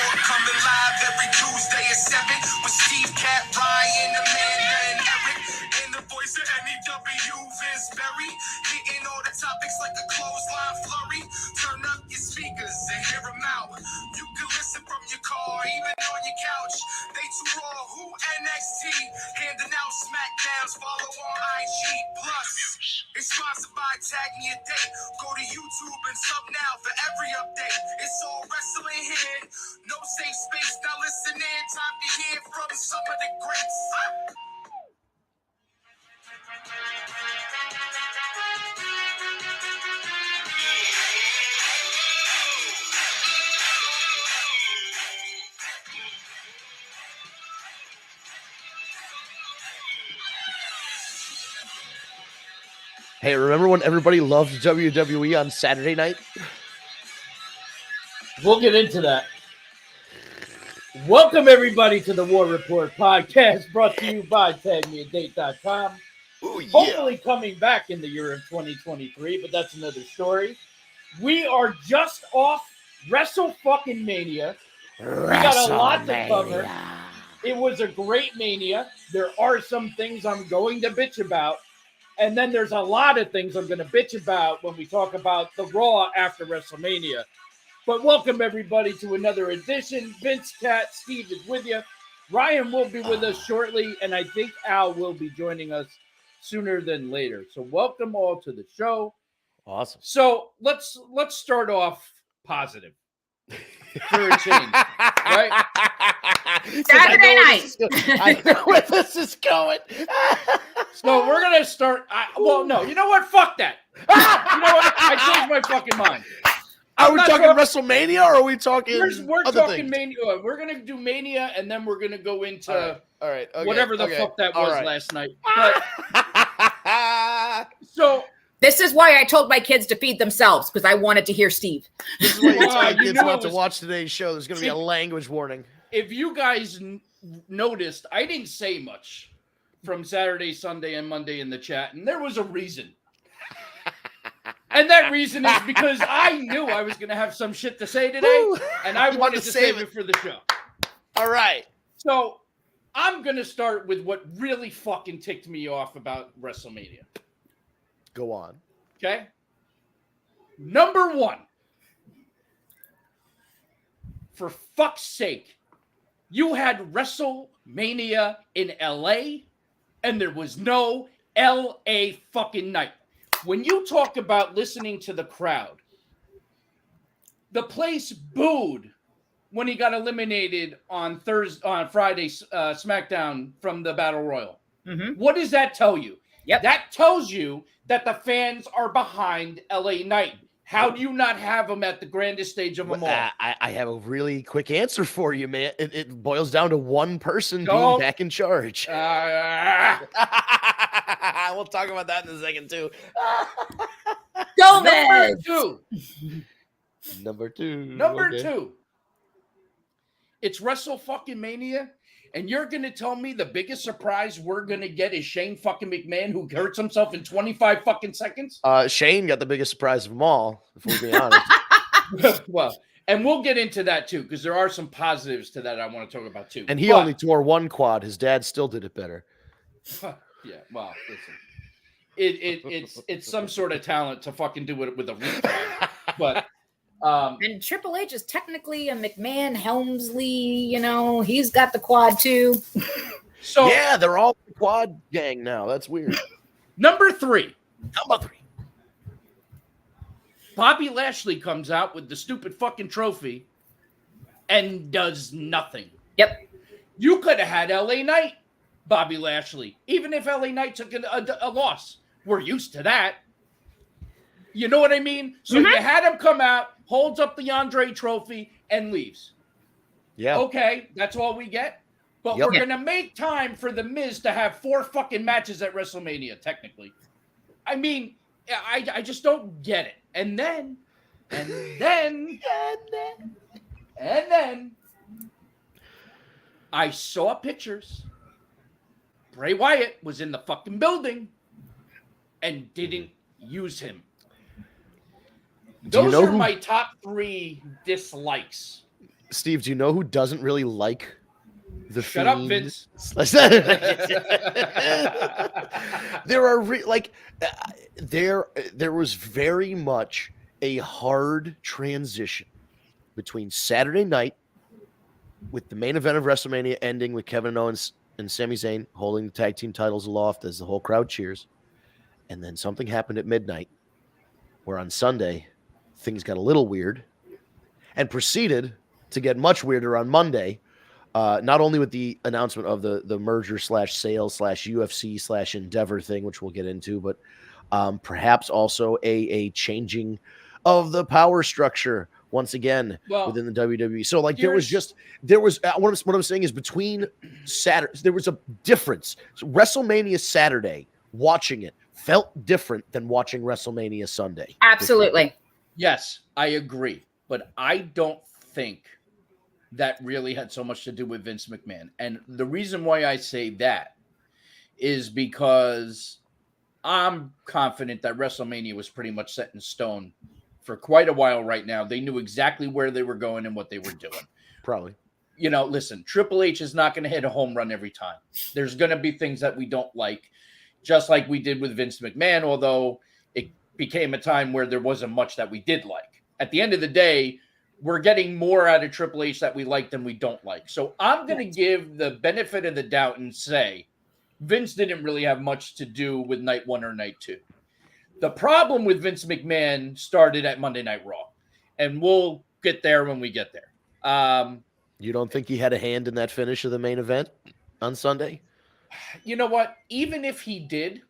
Coming live every Tuesday at 7 with Steve, Cat, Ryan, Amanda, and Eric. And the voice of NEW, Vince Berry. Hitting all the topics like a clothesline flurry. Turn up your speakers and hear them out. You can listen from your car, even on your couch. They too raw, who NXT? Handing out SmackDowns, follow on IG. Plus, it's sponsored by TagMeADate. Go to YouTube and sub now for every update. It's all wrestling here. No safe space. Now listen in. Time to hear from some of the greats. Hey, remember when everybody loved WWE on Saturday night? We'll get into that. Welcome, everybody, to the War Report podcast brought to you by TagMeADate.com. Ooh, yeah. Hopefully coming back in the year of 2023, but that's another story. We are just off WrestleMania. We got a lot to cover. It was a great Mania. There are some things I'm going to bitch about. And then there's a lot of things I'm going to bitch about when we talk about the Raw after WrestleMania. But welcome, everybody, to another edition. Vince, Cat, Steve is with you. Ryan will be with us shortly, and I think Al will be joining us sooner than later. So welcome all to the show. Awesome. So let's start off positive for a change, right? Saturday night. I know where this is going. So we're going to start. No, you know what? Fuck that. You know what? I changed my fucking mind. Are we talking WrestleMania or are we talking We're other talking things? Mania. We're going to do Mania, and then we're going to go into All right. Okay, whatever the fuck that was right. last night. But, so This is why I told my kids to feed themselves, because I wanted to hear Steve. This is why you tell You kids knew not it to was- watch today's show. There's going to be a language warning. if you guys noticed, I didn't say much from Saturday, Sunday, and Monday in the chat, and there was a reason. And that reason is because I knew I was going to have some shit to say today, Woo! and I You wanted to save it for the show. All right. So I'm going to start with what really fucking ticked me off about WrestleMania. Go on. Okay? Number one. For fuck's sake, you had WrestleMania in LA, and there was no LA fucking night. When you talk about listening to the crowd, the place booed when he got eliminated on Friday SmackDown from the Battle Royal. Mm-hmm. What does that tell you? Yep. That tells you that the fans are behind LA Knight. How do you not have them at the grandest stage of them all? I have a really quick answer for you, man. It boils down to one person being Go. back in charge. We'll talk about that in a second, too. Number Gomez! two. Number two. Number Okay. two. It's WrestleMania, and you're going to tell me the biggest surprise we're going to get is Shane fucking McMahon, who hurts himself in 25 fucking seconds? Shane got the biggest surprise of them all, if we're being honest. Well, and we'll get into that, too, because there are some positives to that I want to talk about, too. And he But- only tore one quad. His dad still did it better. Yeah, well, listen. It's some sort of talent to fucking do it with a retard. But And Triple H is technically a McMahon, Helmsley, he's got the quad too. so Yeah, they're all the quad gang now. That's weird. number three, Number three. Bobby Lashley comes out with the stupid fucking trophy and does nothing. Yep. You could have had LA Knight, Bobby Lashley, even if LA Knight took a loss. We're used to that. You know what I mean? So you had him come out, holds up the Andre trophy, and leaves. Yeah. Okay, that's all we get. But Yep. we're going to make time for The Miz to have 4 fucking matches at WrestleMania, technically. I mean, I just don't get it. And then, I saw pictures. Bray Wyatt was in the fucking building and didn't use him. Do you Those know are who- my top 3 dislikes Steve, do you know who doesn't really like the Shut up, Fiend? Vince. There are there was very much a hard transition between Saturday night with the main event of WrestleMania ending with Kevin Owens and Sami Zayn holding the tag team titles aloft as the whole crowd cheers. And then something happened at midnight where on Sunday things got a little weird and proceeded to get much weirder on Monday. Not only with the announcement of the merger / sale / UFC / Endeavor thing, which we'll get into, but perhaps also a changing of the power structure once again within the WWE. So like there was what I'm saying is between Saturday, there was a difference. So WrestleMania Saturday, watching it felt different than watching WrestleMania Sunday. Absolutely. Yes, I agree. But I don't think that really had so much to do with Vince McMahon. And the reason why I say that is because I'm confident that WrestleMania was pretty much set in stone for quite a while right now. They knew exactly where they were going and what they were doing. Probably. You know, listen, Triple H is not going to hit a home run every time. There's going to be things that we don't like, just like we did with Vince McMahon, although it became a time where there wasn't much that we did like. At the end of the day, we're getting more out of Triple H that we like than we don't like. So I'm going to give the benefit of the doubt and say Vince didn't really have much to do with night 1 or night 2. The problem with Vince McMahon started at Monday Night Raw, and we'll get there when we get there. You don't think he had a hand in that finish of the main event on Sunday? You know what? Even if he did,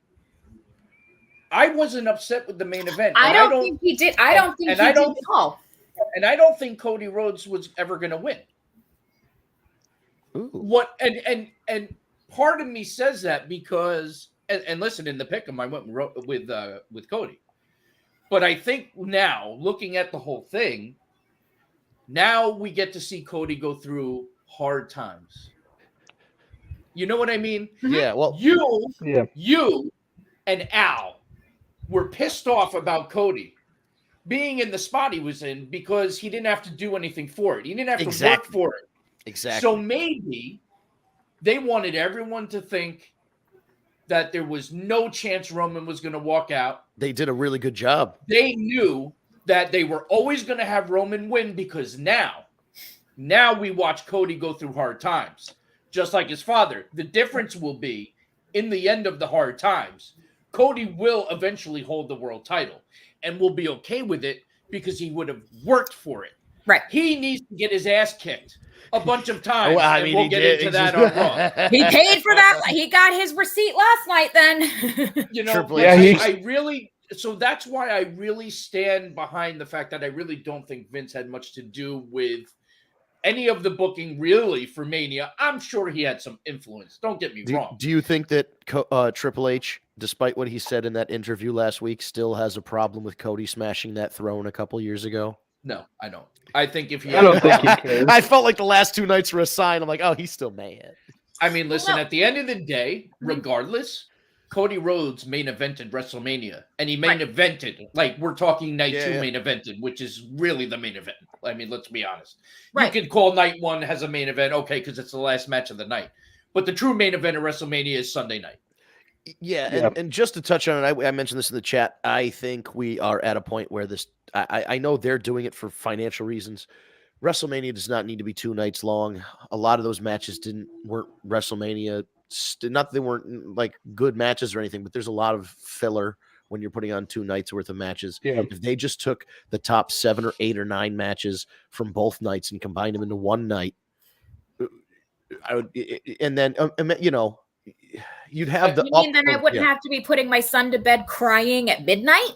I wasn't upset with the main event. I don't think he did. I don't think he did at all. And I don't think Cody Rhodes was ever going to win. Ooh. What and part of me says that because and listen, in the pick'em I went with Cody, but I think now looking at the whole thing, now we get to see Cody go through hard times. You know what I mean? Yeah. Well, you and Al were pissed off about Cody being in the spot he was in because he didn't have to do anything for it. He didn't have to work for it. Exactly. So maybe they wanted everyone to think that there was no chance Roman was going to walk out. They did a really good job. They knew that they were always going to have Roman win because now we watch Cody go through hard times, just like his father. The difference will be in the end of the hard times, Cody will eventually hold the world title and will be okay with it because he would have worked for it. Right. He needs to get his ass kicked a bunch of times. Well, I mean, we'll get into that on Raw. He paid for that. He got his receipt last night then. You know, Triple H. I really, so that's why I really stand behind the fact that I really don't think Vince had much to do with any of the booking really for Mania. I'm sure he had some influence. Don't get me wrong. Do you think that Triple H, despite what he said in that interview last week, still has a problem with Cody smashing that throne a couple years ago? No, I don't. I think if he I don't think he cares. I felt like the last 2 nights were a sign. I'm like, oh, he's still mad. I mean, listen, No. at the end of the day, regardless, Cody Rhodes main evented WrestleMania, and he main evented, like we're talking night 2 main evented, which is really the main event. I mean, let's be honest. Right. You could call night 1 as a main event, okay, because it's the last match of the night. But the true main event of WrestleMania is Sunday night. Yeah, and just to touch on it, I mentioned this in the chat. I think we are at a point where this. I know they're doing it for financial reasons. WrestleMania does not need to be 2 nights long. A lot of those matches weren't WrestleMania. Not that they weren't like good matches or anything, but there's a lot of filler when you're putting on 2 nights worth of matches. Yeah. If they just took the top 7 or 8 or 9 matches from both nights and combined them into one night, I would, and then you know, you'd have the. You mean then I wouldn't have to be putting my son to bed crying at midnight?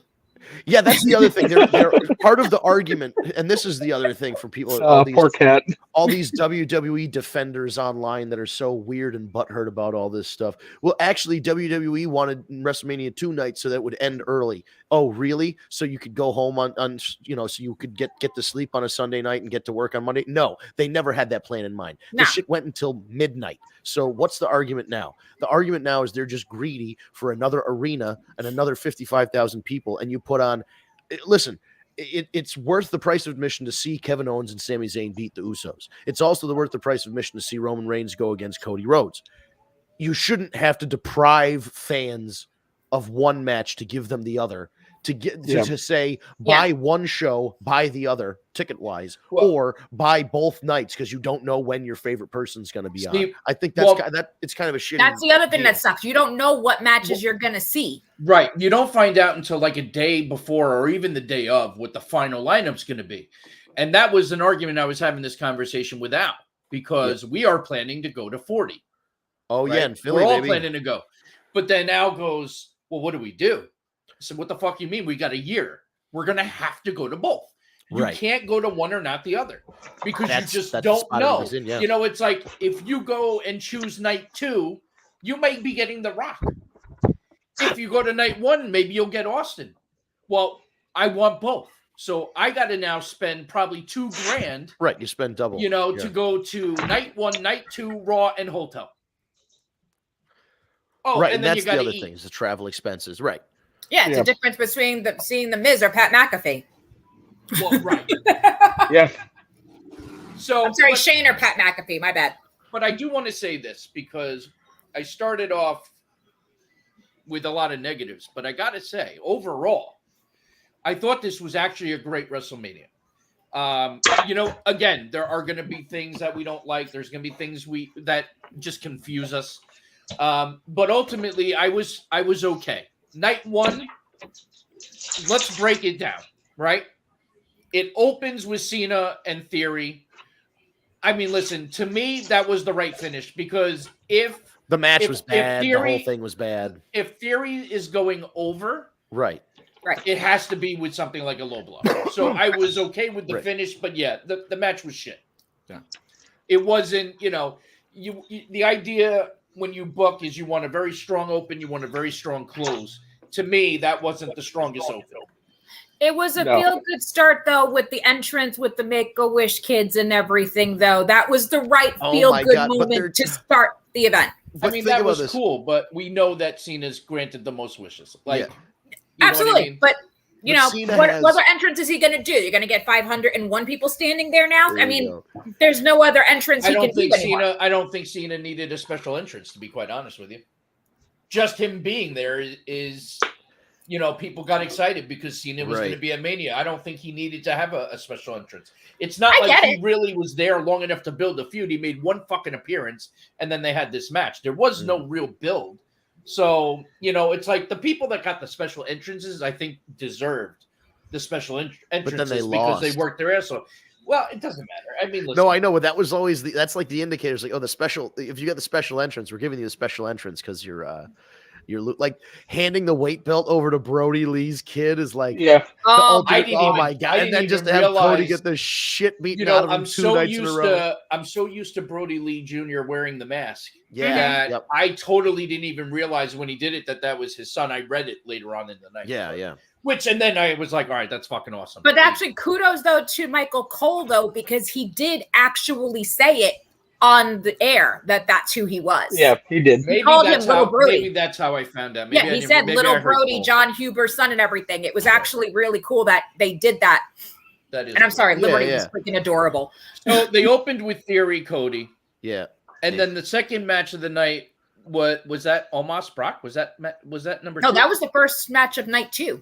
Yeah, that's the other thing. They're part of the argument, and this is the other thing for people. Poor cat. All these WWE defenders online that are so weird and butthurt about all this stuff. Well, actually, WWE wanted WrestleMania 2 nights so that it would end early. Oh, really? So you could go home on so you could get to sleep on a Sunday night and get to work on Monday? No, they never had that plan in mind. No. This shit went until midnight. So what's the argument now? The argument now is they're just greedy for another arena and another 55,000 people, and you put on. Listen, it's worth the price of admission to see Kevin Owens and Sami Zayn beat the Usos. It's also worth the price of admission to see Roman Reigns go against Cody Rhodes. You shouldn't have to deprive fans of one match to give them the other. To say buy one show, buy the other ticket wise, or buy both nights because you don't know when your favorite person's going to be on. I think it's kind of a shitty. That's the other thing that sucks. You don't know what matches you're going to see. Right. You don't find out until like a day before or even the day of what the final lineup's going to be. And that was an argument I was having this conversation with Al because we are planning to go to 40. Oh, right? Yeah, in Philly, we're all planning to go. But then Al goes, well, what do we do? I said, what the fuck you mean? We got a year. We're going to have to go to both. You can't go to one or not the other because you just don't know. You know, it's like if you go and choose night 2, you might be getting The Rock. If you go to night 1, maybe you'll get Austin. Well, I want both. So I got to now spend probably $2,000. Right. You spend double. You know, to go to night 1, night 2, Raw and hotel. Oh, right. And then that's the other things, the travel expenses. Right. Yeah, it's a difference between seeing the Miz or Pat McAfee. Well, right. Yeah. So I'm sorry, Shane or Pat McAfee. My bad. But I do want to say this because I started off with a lot of negatives, but I got to say, overall, I thought this was actually a great WrestleMania. You know, again, there are going to be things that we don't like. There's going to be things that just confuse us. But ultimately, I was okay. Night 1, let's break it down, right? It opens with Cena and Theory. I mean, listen, to me, that was the right finish because if the match was bad, the whole thing was bad. If Theory is going over, right, it has to be with something like a low blow. So I was okay with the finish, but yeah, the match was shit. Yeah. It wasn't, you know, the idea when you book is you want a very strong open, you want a very strong close. To me, that wasn't the strongest open. It was a feel-good start, though, with the entrance, with the Make-A-Wish kids and everything, though. That was the right feel-good moment to start the event. I mean, that was cool, but we know that Cena's granted the most wishes. Like, absolutely. I mean? But, you know, what other entrance is he going to do? You're going to get 501 people standing there now? I mean, there's no other entrance he can do anymore. I don't think Cena needed a special entrance, to be quite honest with you. Just him being there is you know, people got excited because Cena was going to be at Mania. I don't think he needed to have a special entrance. It's not like he really was there long enough to build a feud. He made one fucking appearance, and then they had this match. There was no real build. So, you know, it's like the people that got the special entrances, I think, deserved the special entrances but then they because they worked their ass off. Well, it doesn't matter. I mean, listen. No, I know. That was always that's like the indicators. Like, oh, the special. If you got the special entrance, we're giving you the special entrance because you're like handing the weight belt over to Brody Lee's kid is like, oh my god! And then just to have Cody get the shit beaten out of him two nights in a row. I'm so used to Brody Lee Jr. wearing the mask. Yeah, that I totally didn't even realize when he did it that was his son. I read it later on in the night. Yeah. And then I was like, all right, that's fucking awesome. But actually, kudos though to Michael Cole though, because he did actually say it on the air that's who he was. Yeah, he did. Maybe called him Little Brody. Maybe that's how I found out. Maybe he said Little Brody, John Huber's son, and everything. It was actually really cool that they did that. That is. And I'm sorry, Liberty was freaking adorable. So they opened with Theory, Cody. Yeah. And then the second match of the night was that Omos Brock? Was that number 2? No, that was the first match of night 2.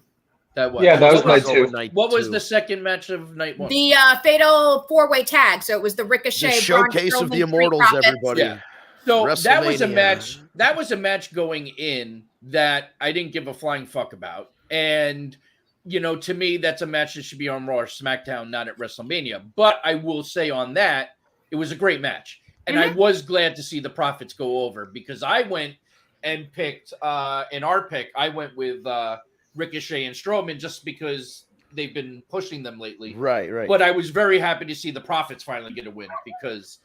That was. Yeah, that was night 2. What was the second match of night 1? The fatal 4-way tag. So it was the Ricochet, the showcase of the Immortals. Everybody. Yeah. So that was a match. That was a match going in that I didn't give a flying fuck about, and you know, to me, that's a match that should be on Raw or SmackDown, not at WrestleMania. But I will say on that, it was a great match, and I was glad to see the Profits go over because I went and picked in our pick. I went with. Ricochet and Strowman just because they've been pushing them lately. Right. But I was very happy to see the Profits finally get a win because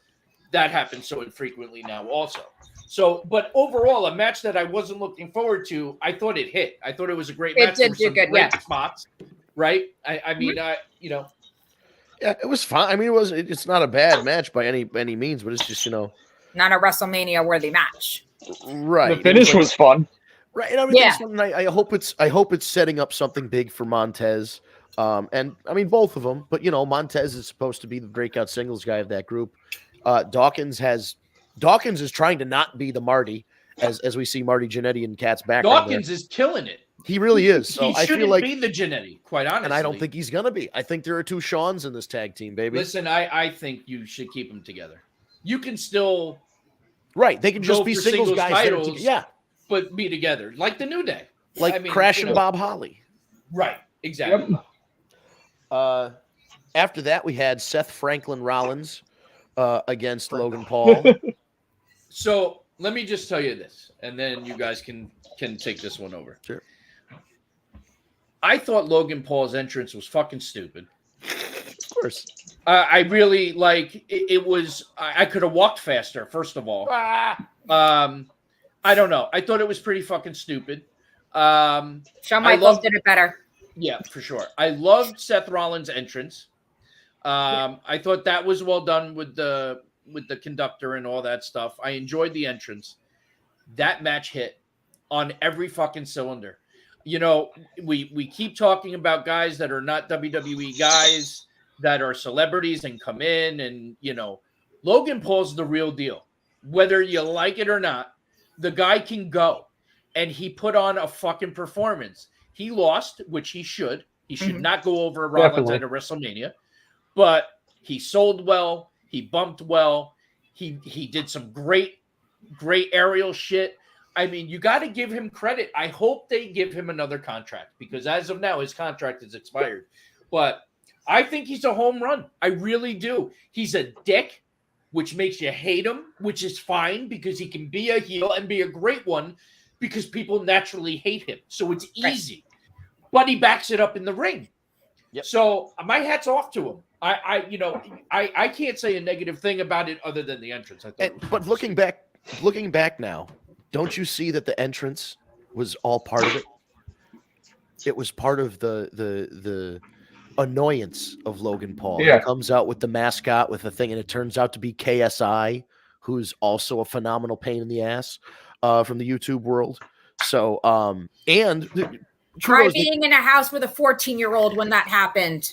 that happens so infrequently now also. So, but overall, a match that I wasn't looking forward to, I thought it hit. I thought it was a great match. It did do good, great spots, right? I mean, you know. Yeah, it was fine. I mean, it's not a bad match by any means, but it's just, you know. Not a WrestleMania-worthy match. Right. The finish was fun. Right, and I hope it's setting up something big for Montez. And I mean, both of them, but Montez is supposed to be the breakout singles guy of that group. Dawkins is trying to not be the Marty as we see Marty Jannetty and Cat's background. Dawkins is killing it. He really is. So he I feel shouldn't like be the Jannetty, quite honestly. And I don't think he's gonna be. I think there are two Seans in this tag team, baby. Listen, I think you should keep them together. You can still they can just be singles guys titles, yeah, but be together like the New Day, like Crash and Bob Holly. Right, exactly. Yep. After that, we had Seth Franklin Rollins against Logan Paul. So let me just tell you this, and then you guys can take this one over. Sure. I thought Logan Paul's entrance was fucking stupid. Of course. I really it was. I could have walked faster. First of all, I don't know. I thought it was pretty fucking stupid. Shawn Michaels did it better. Yeah, for sure. I loved Seth Rollins' entrance. I thought that was well done with the conductor and all that stuff. I enjoyed the entrance. That match hit on every fucking cylinder. We keep talking about guys that are not WWE guys, that are celebrities and come in and, Logan Paul's the real deal. Whether you like it or not, the guy can go. And he put on a fucking performance. He lost, which he should. He should not go over Rollins at a WrestleMania. But he sold well. He bumped well. He did some great aerial shit. I mean, you got to give him credit. I hope they give him another contract because as of now, his contract is expired. But I think he's a home run. I really do. He's a dick, which makes you hate him, which is fine because he can be a heel and be a great one because people naturally hate him. So it's easy. But he backs it up in the ring. Yep. So my hat's off to him. I can't say a negative thing about it other than the entrance. But looking back now, don't you see that the entrance was all part of it? It was part of the annoyance of Logan Paul. Yeah. He comes out with the mascot with the thing, and it turns out to be KSI, who's also a phenomenal pain in the ass from the YouTube world. So, try being in a house with a 14-year-old when that happened.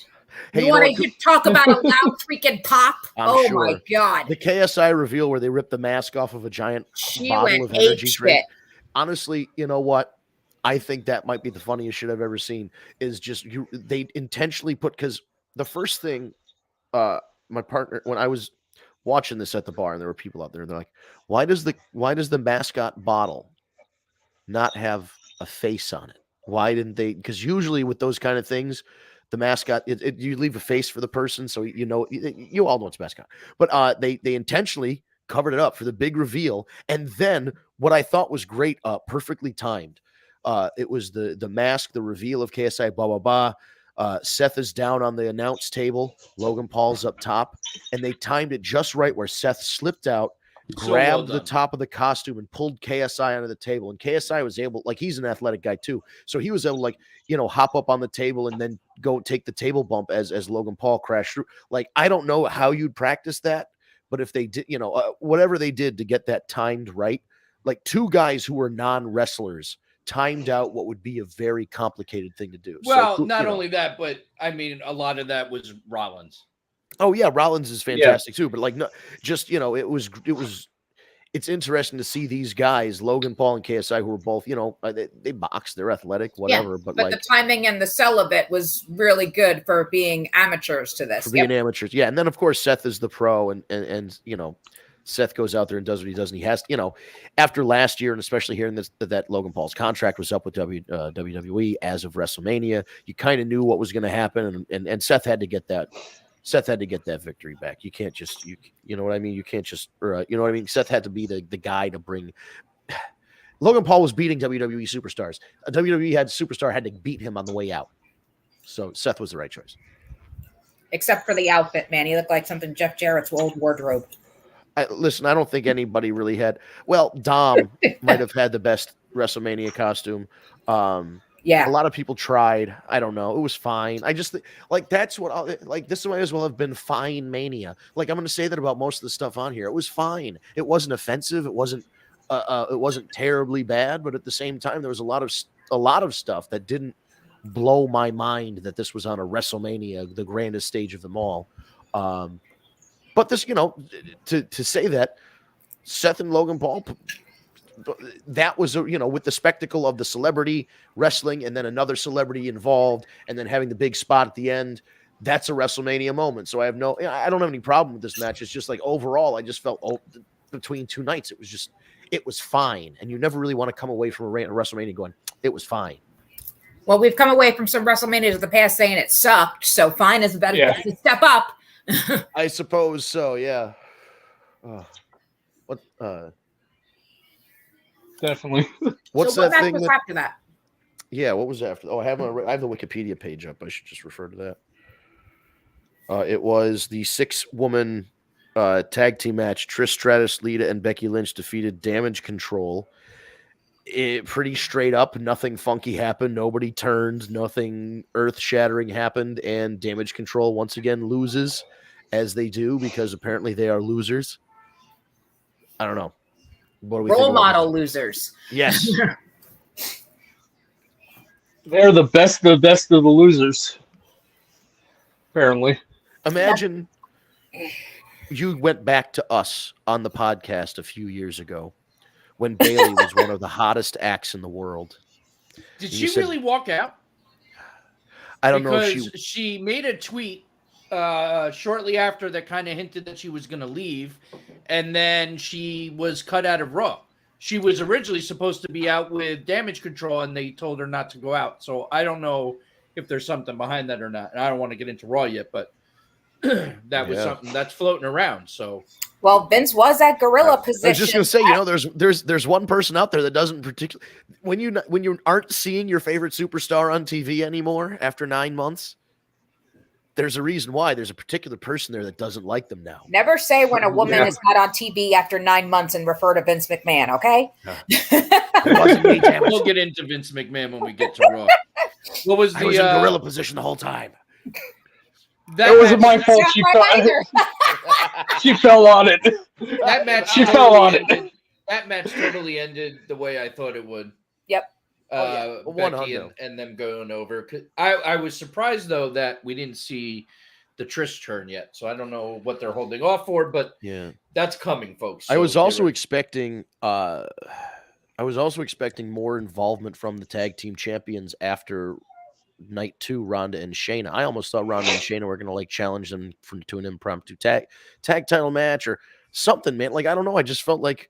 Hey, you want to talk about a loud freaking pop? I'm sure. My God. The KSI reveal where they ripped the mask off of a giant bottle of energy drink. Honestly, you know what? I think that might be the funniest shit I've ever seen is just they intentionally put, because the first thing my partner, when I was watching this at the bar and there were people out there, and they're like, why does the mascot bottle not have a face on it? Why didn't they? Because usually with those kind of things, the mascot, you leave a face for the person, so you all know it's mascot. But they intentionally covered it up for the big reveal, and then what I thought was great, perfectly timed. It was the mask, the reveal of KSI, blah blah blah. Seth is down on the announce table. Logan Paul's up top, and they timed it just right where Seth slipped out, grabbed the top of the costume and pulled KSI onto the table. And KSI was able, he's an athletic guy too. So he was able to, hop up on the table and then go take the table bump as Logan Paul crashed through. I don't know how you'd practice that, but if they did, whatever they did to get that timed right, two guys who were non-wrestlers timed out what would be a very complicated thing to do. Well, so, not only that, but I mean, a lot of that was Rollins. Oh yeah, Rollins is fantastic too. But it's interesting to see these guys, Logan Paul and KSI, who are both, they box, they're athletic, whatever. Yeah, but the timing and the sell of it was really good for being amateurs to this. For being amateurs, yeah. And then of course Seth is the pro, and Seth goes out there and does what he does, and he has, after last year, and especially hearing that Logan Paul's contract was up with WWE as of WrestleMania, you kind of knew what was going to happen, and Seth had to get that. Seth had to get that victory back. You can't just, you know what I mean? You can't just, you know what I mean? Seth had to be the guy to bring. Logan Paul was beating WWE superstars. A WWE superstar had to beat him on the way out. So Seth was the right choice. Except for the outfit, man. He looked like something Jeff Jarrett's old wardrobe. Listen, I don't think anybody really had. Well, Dom might have had the best WrestleMania costume. Yeah, a lot of people tried. I don't know. It was fine. I just that's what this might as well have been fine Mania. I'm going to say that about most of the stuff on here. It was fine. It wasn't offensive. It wasn't terribly bad. But at the same time, there was a lot of stuff that didn't blow my mind that this was on a WrestleMania, the grandest stage of them all. But this, to say that Seth and Logan Paul, that was, with the spectacle of the celebrity wrestling and then another celebrity involved and then having the big spot at the end, that's a WrestleMania moment. So I don't have any problem with this match. It's just like overall, I just felt between two nights, it was fine. And you never really want to come away from a WrestleMania going, it was fine. Well, we've come away from some WrestleManias of the past saying it sucked. So fine is better to step up. I suppose so. Yeah. Definitely. What's that thing after that? Yeah. What was after? Oh, I have the Wikipedia page up. I should just refer to that. It was the 6-woman tag team match. Trish Stratus, Lita, and Becky Lynch defeated Damage Control. Pretty straight up. Nothing funky happened. Nobody turned. Nothing earth-shattering happened. And Damage Control once again loses, as they do, because apparently they are losers. I don't know. What do we Role model losers. Yes. They're the best of the losers. Apparently. Imagine you went back to us on the podcast a few years ago when Bayley was one of the hottest acts in the world. Did she really walk out? I don't know if she made a tweet shortly after that kind of hinted that she was going to leave, and then she was cut out of Raw. She was originally supposed to be out with Damage Control, and they told her not to go out. So I don't know if there's something behind that or not. And I don't want to get into Raw yet, but that was something that's floating around. So, well, Vince was at gorilla position. I was just going to say, there's one person out there that doesn't particularly when you aren't seeing your favorite superstar on TV anymore after 9 months. There's a reason why. There's a particular person there that doesn't like them now. Never say when a woman is not on TV after 9 months and refer to Vince McMahon, okay? We'll get into Vince McMahon when we get to Raw. What was I was in gorilla position the whole time. That wasn't my fault. She fell on it. That match. She fell on it. That match totally ended the way I thought it would. Yep. Becky and them going over. I was surprised though that we didn't see the Trish turn yet, so I don't know what they're holding off for, but that's coming, folks. So I was also expecting. I was also expecting more involvement from the tag team champions after night 2, Ronda and Shayna. I almost thought Ronda and Shayna were going to challenge them to an impromptu tag title match or something, man. I don't know. I just felt like.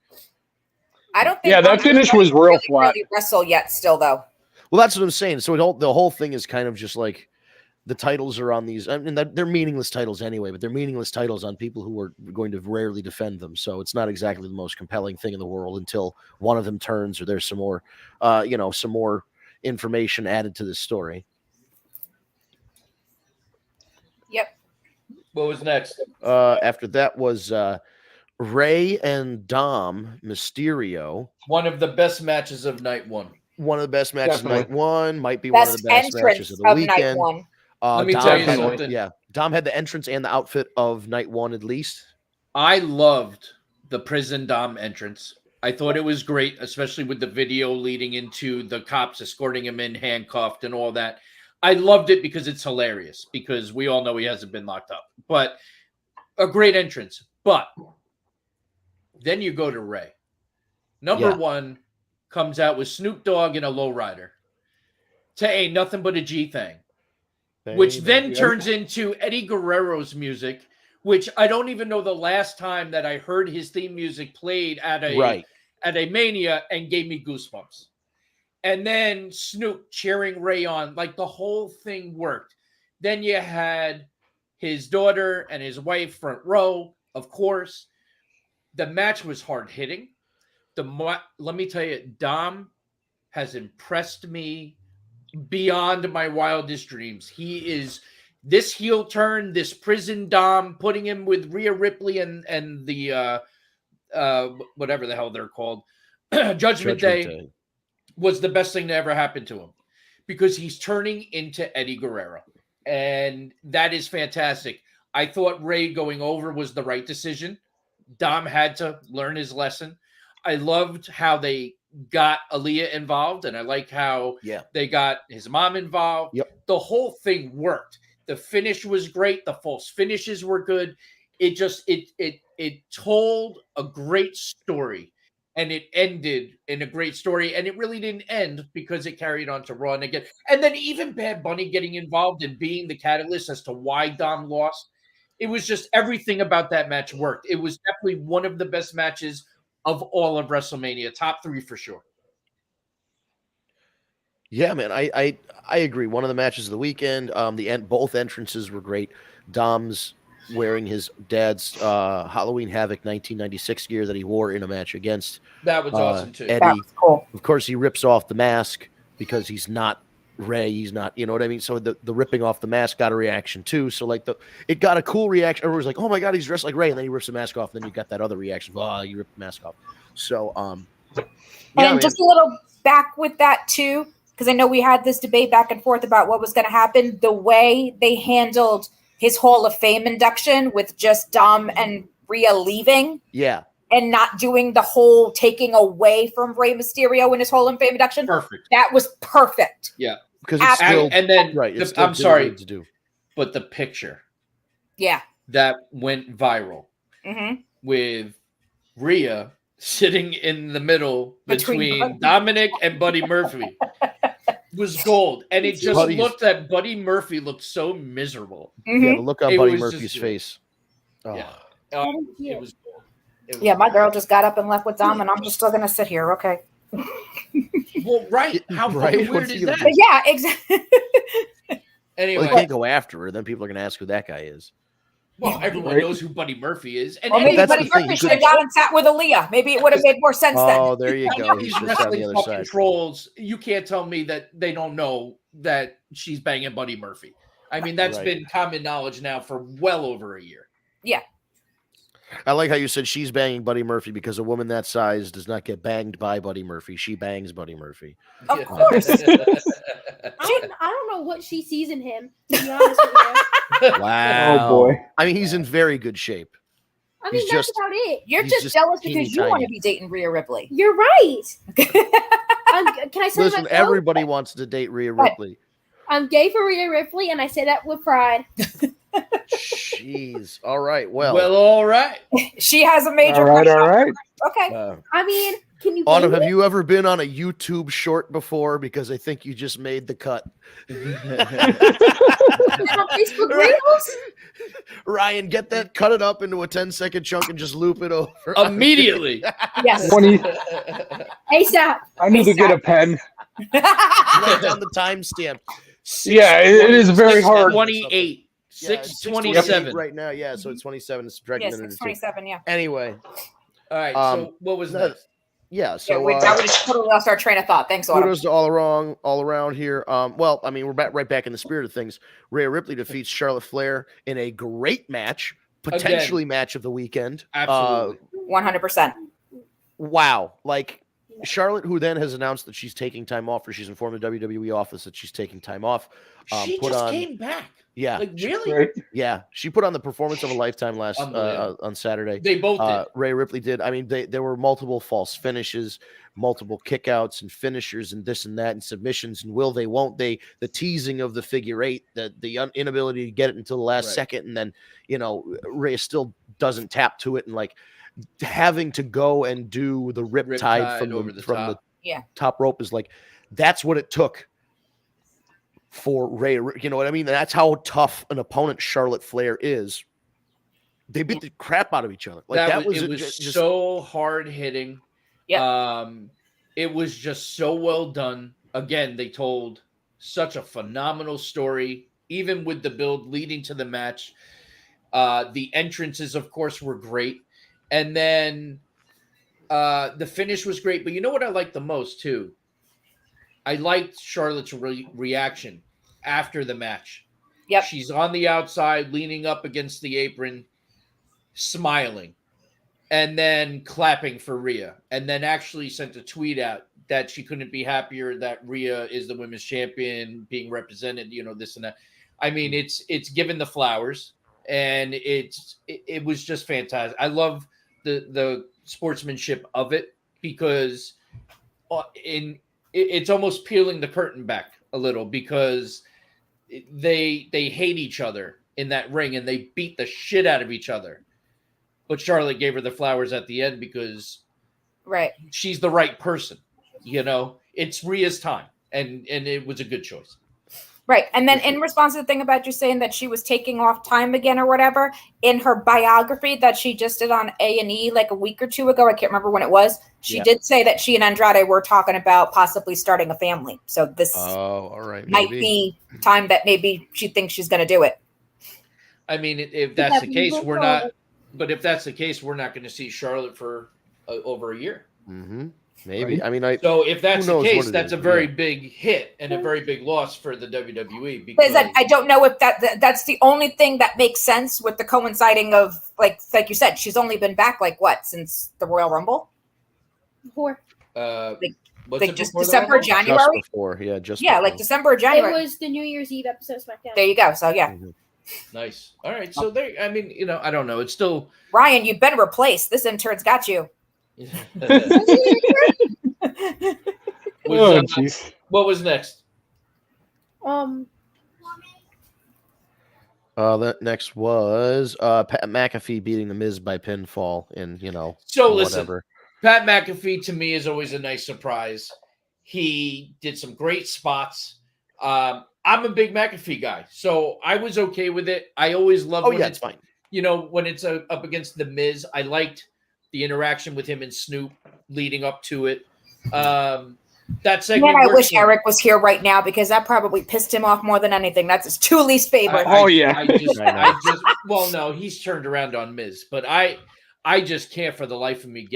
I don't think. Yeah, that finish was real flat. Really wrestle yet, still though. Well, that's what I'm saying. So the whole thing is kind of just like the titles are on these. I mean, they're meaningless titles anyway, but they're meaningless titles on people who are going to rarely defend them. So it's not exactly the most compelling thing in the world until one of them turns or there's some more, some more information added to this story. Yep. What was next? After that was Rey and Dom Mysterio. One of the best matches of night 1. One of the best matches of night 1. Might be one of the best matches of the weekend. Night 1. Let me tell you something. Dom had the entrance and the outfit of night 1 at least. I loved the prison Dom entrance. I thought it was great, especially with the video leading into the cops escorting him in handcuffed and all that. I loved it because it's hilarious, because we all know he hasn't been locked up. But a great entrance. But then you go to Rey. Number 1 comes out with Snoop Dogg and a lowrider to Ain't Nothing But a G Thing, which then turns into Eddie Guerrero's music, which I don't even know the last time that I heard his theme music played at a Mania and gave me goosebumps. And then Snoop cheering Rey on, the whole thing worked. Then you had his daughter and his wife front row, of course. The match was hard hitting. Let me tell you, Dom has impressed me beyond my wildest dreams. He is this heel turn, this prison Dom, putting him with Rhea Ripley and the whatever the hell they're called, Judgment Day was the best thing to ever happen to him, because he's turning into Eddie Guerrero, and that is fantastic. I thought Rey going over was the right decision. Dom had to learn his lesson. I loved how they got Aaliyah involved, and I like how they got his mom involved. Yep. The whole thing worked. The finish was great. The false finishes were good. It just it told a great story, and it ended in a great story. And it really didn't end because it carried on to Raw and again. And then even Bad Bunny getting involved and being the catalyst as to why Dom lost. It was just everything about that match worked. It was definitely one of the best matches of all of WrestleMania. Top 3 for sure. Yeah, man, I agree. One of the matches of the weekend. Both entrances were great. Dom's wearing his dad's Halloween Havoc 1996 gear that he wore in a match against that was awesome too. Eddie. That was cool. Of course, he rips off the mask because he's not Ray. He's not, you know what I mean? So the ripping off the mask got a reaction too. So like it got a cool reaction. Everyone's like, oh my God, he's dressed like Ray. And then he rips the mask off. And then you got that other reaction. Oh, you ripped the mask off. So, and just a little back with that too, because I know we had this debate back and forth about what was going to happen. The way they handled his Hall of Fame induction with just Dom and Rhea leaving. Yeah. And not doing the whole taking away from Rey Mysterio in his Hall of Fame induction. Perfect. That was perfect. Yeah. Because it's still, and then right. I'm sorry to do, but the picture. Yeah. That went viral with Rhea sitting in the middle between Dominic and Buddy Murphy was gold. And it just looked that Buddy Murphy looked so miserable. Yeah, the look on Buddy Murphy's face. Oh. Yeah. It was yeah, my girl just got up and left with Dom, and I'm just still gonna sit here. Okay. Well, right. How right? weird is that? Yeah, exactly. Anyway, well, you can't go after her. Then people are gonna ask who that guy is. Well, everyone knows who Buddy Murphy is. And maybe Buddy Murphy should have gone and sat with Aaliyah. Maybe it would have made more sense then. Oh, there you go. He's just on the other side. Trolls. You can't tell me that they don't know that she's banging Buddy Murphy. I mean, that's been common knowledge now for well over a year. Yeah. I like how you said she's banging Buddy Murphy because a woman that size does not get banged by Buddy Murphy. She bangs Buddy Murphy. Of course. I don't know what she sees in him, to be honest with you. Wow. Oh, boy. I mean, he's in very good shape. I mean, that's about it. You're just jealous because you want to be dating Rhea Ripley. You're right. Can I say Listen, everybody wants to date Rhea Ripley. I'm gay for Rhea Ripley, and I say that with pride. Jeez. All right. Well, all right. She has a major. All right. Okay. I mean, can you? Autumn, have you ever been on a YouTube short before? Because I think you just made the cut. On Facebook Reels? Ryan, get that, cut it up into a 10-second chunk and just loop it over immediately. Yes. ASAP. I need to get a pen. Write down the timestamp. Yeah, it is very hard. 28. 6:27 right now. Yeah, so it's 27. Subtracting yes, it's 27. Yeah. Anyway. All right. So what was next? Yeah. So we just totally lost our train of thought. Thanks, Autumn. Kudos to all around here. Well, I mean, we're right back in the spirit of things. Rhea Ripley defeats Charlotte Flair in a great match, potentially match of the weekend. Absolutely. 100%. Wow. Like Charlotte, who then has announced that she's taking time off, or she's informed the WWE office that she's taking time off. She just came back. Yeah. Like, really? Right. Yeah. She put on the performance of a lifetime last on Saturday. They both did. Rhea Ripley did. I mean, there were multiple false finishes, multiple kickouts and finishers and this and that and submissions and will they, won't they, the teasing of the figure eight, the inability to get it until the last second. And then, you know, Rhea still doesn't tap to it and like having to go and do the riptide from the top rope is like, that's what it took for Rhea, you know what I mean? That's how tough an opponent Charlotte Flair is. They beat the crap out of each other. Like it was just so hard hitting. Yeah. It was just so well done. Again, they told such a phenomenal story, even with the build leading to the match. The entrances, of course, were great. And then the finish was great. But you know what I liked the most, too? I liked Charlotte's reaction after the match. Yep. She's on the outside, leaning up against the apron, smiling, and then clapping for Rhea. And then actually sent a tweet out that she couldn't be happier that Rhea is the women's champion, being represented, you know, this and that. I mean, it's given the flowers, and it was just fantastic. I love the sportsmanship of it because it's almost peeling the curtain back a little because they hate each other in that ring and they beat the shit out of each other. But Charlotte gave her the flowers at the end because she's the right person. It's Rhea's time, and it was a good choice. Right. And then in response to the thing about you saying that she was taking off time again or whatever, in her biography that she just did on A&E like a week or two ago, I can't remember when it was, she did say that she and Andrade were talking about possibly starting a family. So this all right, might be time that maybe she thinks she's going to do it. I mean, if that's the case, we're not. But if that's the case, we're not going to see Charlotte for over a year. Mm-hmm. Maybe. Right. I mean, so if that's the case, that's a very big hit and a very big loss for the WWE. Because I don't know if that's the only thing that makes sense with the coinciding of like you said, she's only been back since the Royal Rumble. Before. Just December, January. Just before, like December or January. It was the New Year's Eve episode of SmackDown. There you go. So yeah. Mm-hmm. Nice. All right. So there. I mean, I don't know. It's still Ryan. You've been replaced. This intern's got you. What was next? That next was Pat McAfee beating the Miz by pinfall in So whatever. Listen, Pat McAfee to me is always a nice surprise. He did some great spots. I'm a big McAfee guy, so I was okay with it. I always love when it's fine. When it's up against the Miz. I liked the interaction with him and Snoop leading up to it. That segment. Man, I wish Eric was here right now because that probably pissed him off more than anything. That's his two least favorite. Well, no, he's turned around on Miz, but I just can't for the life of me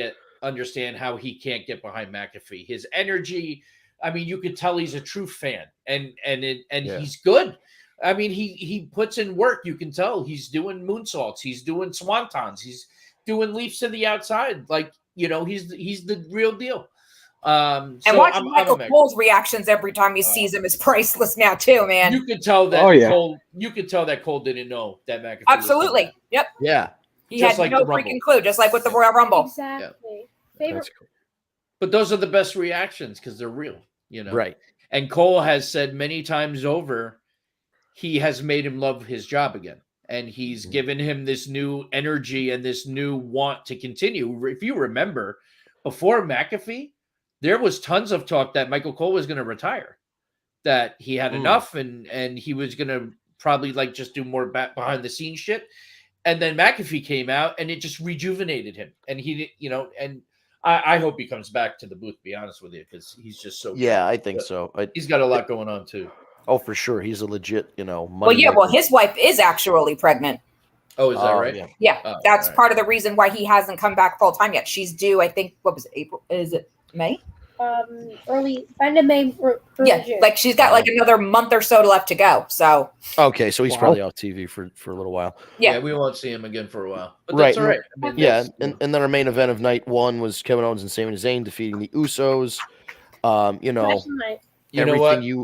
understand how he can't get behind McAfee. His energy. I mean, you could tell he's a true fan, and he's good. I mean, he puts in work. You can tell he's doing moonsaults. He's doing swantons. He's doing leaps to the outside. Like, he's the real deal. And watching Michael Cole's reactions every time he sees him is priceless now too, man. You could tell that Cole. You could tell that Cole didn't know that McAfee. Absolutely. Yep. Yeah. He had no freaking clue, just like with the Royal Rumble. Exactly. Yeah. Favorite. Cool. But those are the best reactions because they're real. Right. And Cole has said many times over, he has made him love his job again. And he's given him this new energy and this new want to continue. If you remember, before McAfee, there was tons of talk that Michael Cole was going to retire, that he had enough and he was going to probably just do more behind the scenes shit. And then McAfee came out and it just rejuvenated him. And he, and I hope he comes back to the booth, to be honest with you, because he's just so good. I think so. He's got a lot going on too. Oh, for sure. He's a legit, his wife is actually pregnant. Oh, is that right? Yeah. That's part of the reason why he hasn't come back full time yet. She's due, I think, what was it, April? Is it May? Early end of May. June. She's got another month or so left to go. So okay, so he's probably off TV for a little while. Yeah, we won't see him again for a while. But that's all right. I mean, and then our main event of night one was Kevin Owens and Sami Zayn defeating the Usos.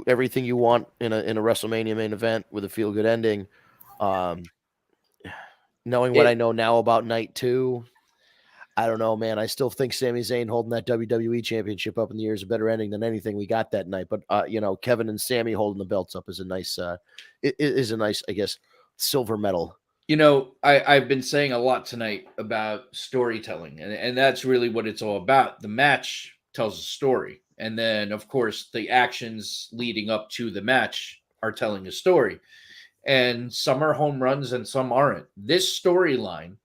Everything you want in a WrestleMania main event with a feel good ending. Knowing what I know now about night two, I don't know, man. I still think Sami Zayn holding that WWE championship up in the air is a better ending than anything we got that night. But Kevin and Sami holding the belts up is a nice, I guess, silver medal. I've been saying a lot tonight about storytelling, and that's really what it's all about. The match tells a story, and then of course the actions leading up to the match are telling a story. And some are home runs and some aren't. This storyline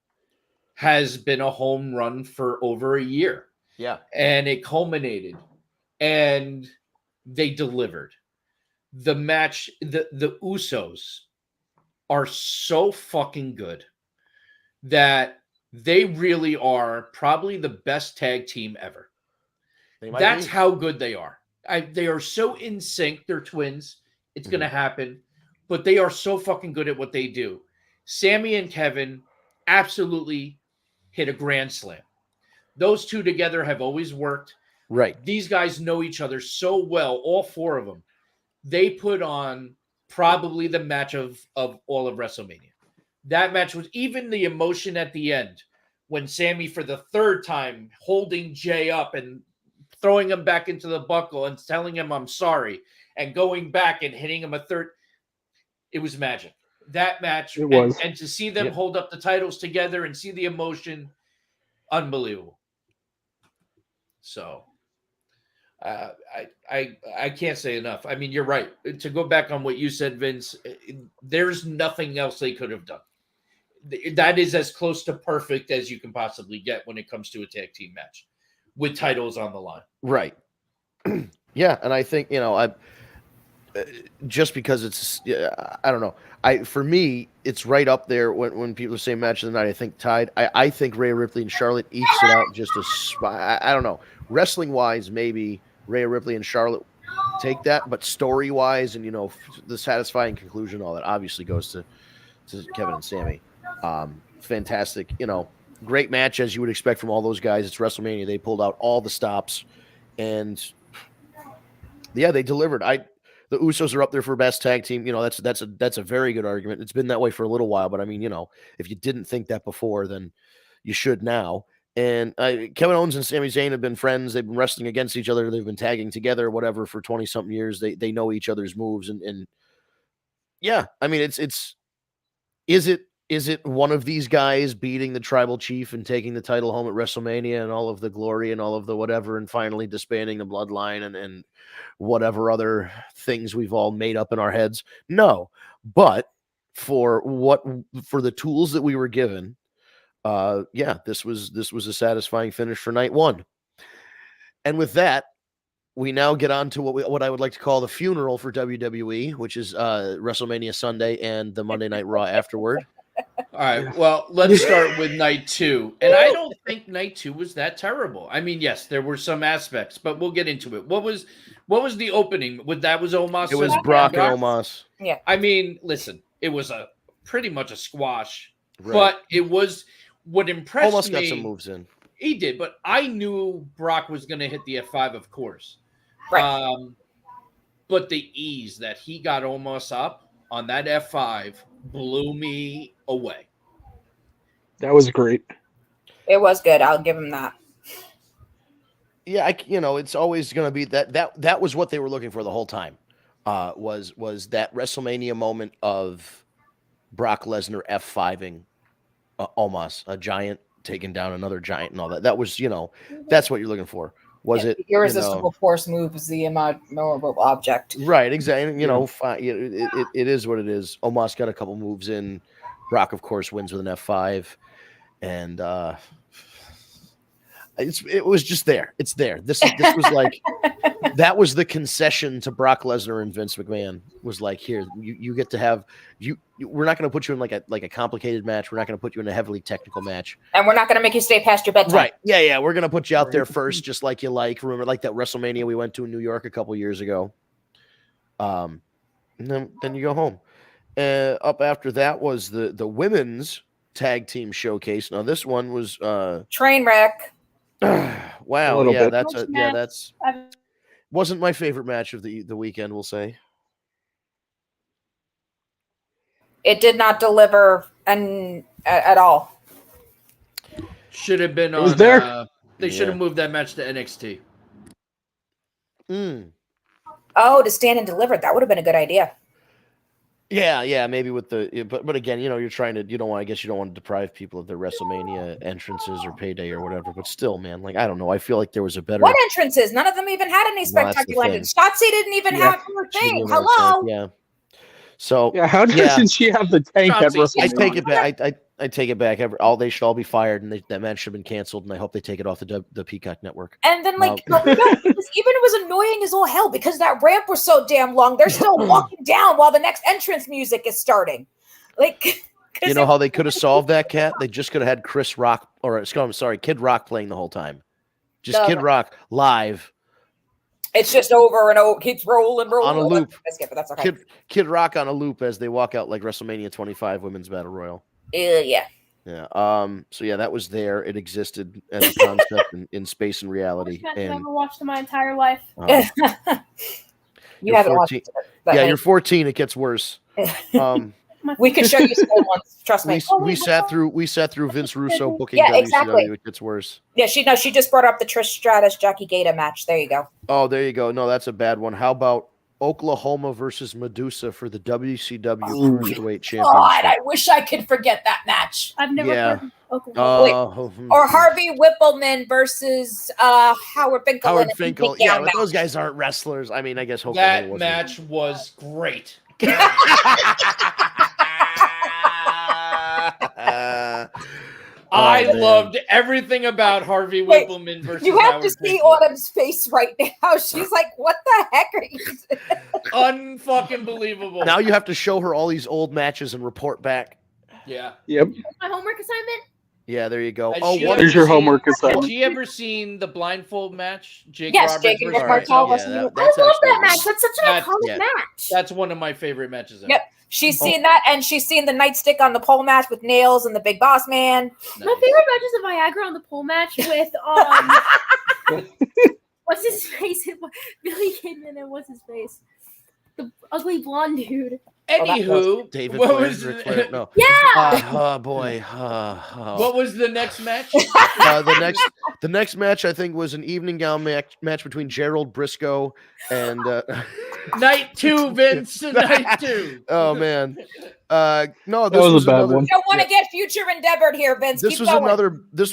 has been a home run for over a year. Yeah. And it culminated and they delivered. The match, the Usos are so fucking good that they really are probably the best tag team ever. That's how good they are. They are so in sync. They're twins. It's going to happen. But they are so fucking good at what they do. Sami and Kevin absolutely hit a grand slam. Those two together have always worked. Right. These guys know each other so well, all four of them. They put on probably the match of all of WrestleMania. That match was even the emotion at the end when Sami, for the third time, holding Jay up and throwing him back into the buckle and telling him I'm sorry and going back and hitting him a third. It was magic. That match, It was. and to see them hold up the titles together and see the emotion, unbelievable. So I can't say enough. I mean, you're right. To go back on what you said, Vince, there's nothing else they could have done. That is as close to perfect as you can possibly get when it comes to a tag team match with titles on the line. Right. Yeah, and I think, just because it's, I don't know. For me, it's right up there when people say match of the night. I think tied. I think Rhea Ripley and Charlotte ekes it out just I don't know. Wrestling wise, maybe Rhea Ripley and Charlotte take that, but story wise and the satisfying conclusion, all that obviously goes to Kevin and Sammy. Fantastic, great match as you would expect from all those guys. It's WrestleMania. They pulled out all the stops, and yeah, they delivered. The Usos are up there for best tag team. That's a very good argument. It's been that way for a little while, but I mean, if you didn't think that before, then you should now. And Kevin Owens and Sami Zayn have been friends. They've been wrestling against each other. They've been tagging together, whatever, for 20-something years. They know each other's moves, and yeah, I mean, is it one of these guys beating the tribal chief and taking the title home at WrestleMania and all of the glory and all of the whatever, and finally disbanding the bloodline and whatever other things we've all made up in our heads? No, but for the tools that we were given, this was a satisfying finish for night one. And with that, we now get on to what I would like to call the funeral for WWE, which is WrestleMania Sunday and the Monday Night Raw afterward. All right. Well, let's start with night two. And I don't think night two was that terrible. I mean, yes, there were some aspects, but we'll get into it. What was the opening? That was Omos. It was Brock and Omos. Yeah. I mean, listen, it was pretty much a squash, right. But it was what impressed Omos me. got some moves in. He did, but I knew Brock was going to hit the F5, of course. Right. But the ease that he got Omos up on that F5 blew me away. That was great. It was good. I'll give him that. Yeah, it's always going to be that was what they were looking for the whole time. Was that WrestleMania moment of Brock Lesnar F5ing Omos, a giant taking down another giant and all that. That was, that's what you're looking for. Was it irresistible force move is the memorable object? Right, exactly. Fine. It is what it is. Omos got a couple moves in. Brock, of course, wins with an F5, and it was just there. It's there. This was like that was the concession to Brock Lesnar and Vince McMahon. Was like, here, you get to have we're not going to put you in like a complicated match. We're not going to put you in a heavily technical match, and we're not going to make you stay past your bedtime. Right? Yeah. We're going to put you out there first, just like you like. Remember, like that WrestleMania we went to in New York a couple years ago. And then you go home. Up after that was the women's tag team showcase. Now this one was train wreck. Wow, yeah, that's wasn't my favorite match of the weekend, we'll say. It did not deliver at all. Should have been was on there. They should have moved that match to NXT. Oh, to stand and deliver. That would have been a good idea. Yeah, maybe with but again, you don't want to deprive people of their WrestleMania entrances or payday or whatever. But still, man, like I don't know. I feel like there was a better. What entrances? None of them even had any spectacular entrances. Shotzi didn't even have her thing. Hello. Yeah. So how doesn't she have the tank? I take it back. I take it back. They should all be fired, and that match should have been canceled. And I hope they take it off the Peacock network. And then, even it was annoying as all hell because that ramp was so damn long. They're still walking down while the next entrance music is starting. You know how they could have solved that, Kat? They just could have had Kid Rock playing the whole time. Just Kid Rock live. It's just over and over. Keeps rolling on a loop. But that's okay. Kid Rock on a loop as they walk out like WrestleMania 25 Women's Battle Royal. Yeah. So that was there. It existed as a concept in space and reality. I've never watched it my entire life. You haven't watched it. You're 14. It gets worse. We could show you some old ones. Trust me. We sat through Vince Russo booking Yeah, WCW. exactly. It gets worse. Yeah, she just brought up the Trish Stratus Jackie Gata match. There you go. Oh, there you go. No, that's a bad one. How about Oklahoma versus Medusa for the WCW Cruiserweight Championship? God, I wish I could forget that match. I've never heard of Or Oklahoma. Harvey Whippleman versus Howard Finkel. Howard Finkel. Yeah, but those guys aren't wrestlers. I mean, I guess Oklahoma That wasn't. match was great. I loved everything about Harvey Whippleman versus You have Howard to see Finkel. Autumn's face right now. She's like, "What the heck are you doing?" Unfucking believable. Now you have to show her all these old matches and report back. Yeah. Yep. My homework assignment? Yeah, there you go. Has Oh, she one. ever There's your seen- homework Has assignment. she ever seen the blindfold match? Jake Yes, Roberts Jake and versus Rick Martel? Martel. Yeah, I that's love actually that match. That's such an That- iconic yeah. match. That's one of my favorite matches ever. Yep. She's seen that, and she's seen the nightstick on the pole match with Nails and the Big Boss Man. Nice. My favorite match is the Viagra on the pole match with what's his face? Billy Kidman and what's his face? The ugly blonde dude. Anywho, David what Flair, was, Ric Flair. No. Yeah. Oh boy. what was the next match? The next match I think was an evening gown match between Gerald Briscoe and Night 2, Vince. Night 2. oh man. No, That this was a bad another, one. You don't want to get future endeavored here, Vince. This Keep was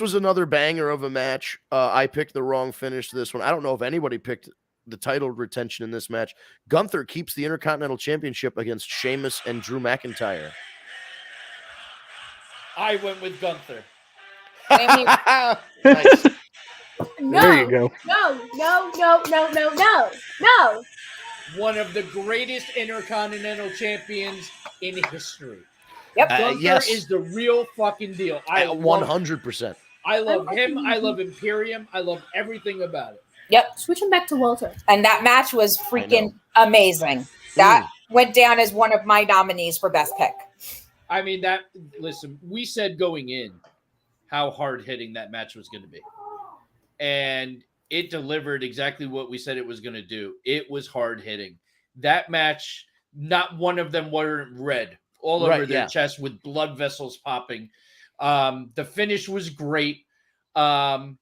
going. another banger of a match. I picked the wrong finish to this one. I don't know if anybody picked the title retention in this match. Gunther keeps the Intercontinental Championship against Sheamus and Drew McIntyre. I went with Gunther. Nice. No. There you go. No. One of the greatest Intercontinental champions in history. Yep. Gunther yes. is the real fucking deal. I love 100%. I love him. I love Imperium. I love everything about it. Yep. Switch him back to Walter. And that match was freaking amazing. That went down as one of my nominees for best pick. I mean, listen, we said going in how hard hitting that match was going to be. And it delivered exactly what we said it was going to do. It was hard hitting. That match, not one of them were red all over their chest with blood vessels popping. The finish was great. That's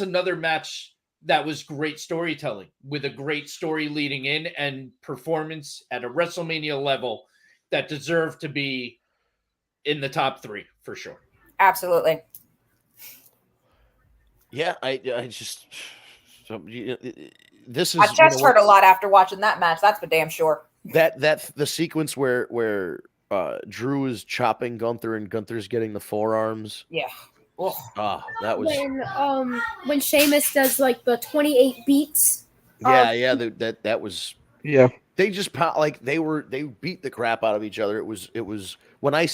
another match that was great storytelling with a great story leading in and performance at a WrestleMania level that deserved to be in the top 3 for sure. Absolutely. Yeah, I just this is I've just heard a lot after watching that match. That's for damn sure. that the sequence where Drew is chopping Gunther and Gunther's getting the forearms. Yeah. Ugh. That was when Sheamus does like the 28 beats. that was Yeah. they just they beat the crap out of each other. It was when I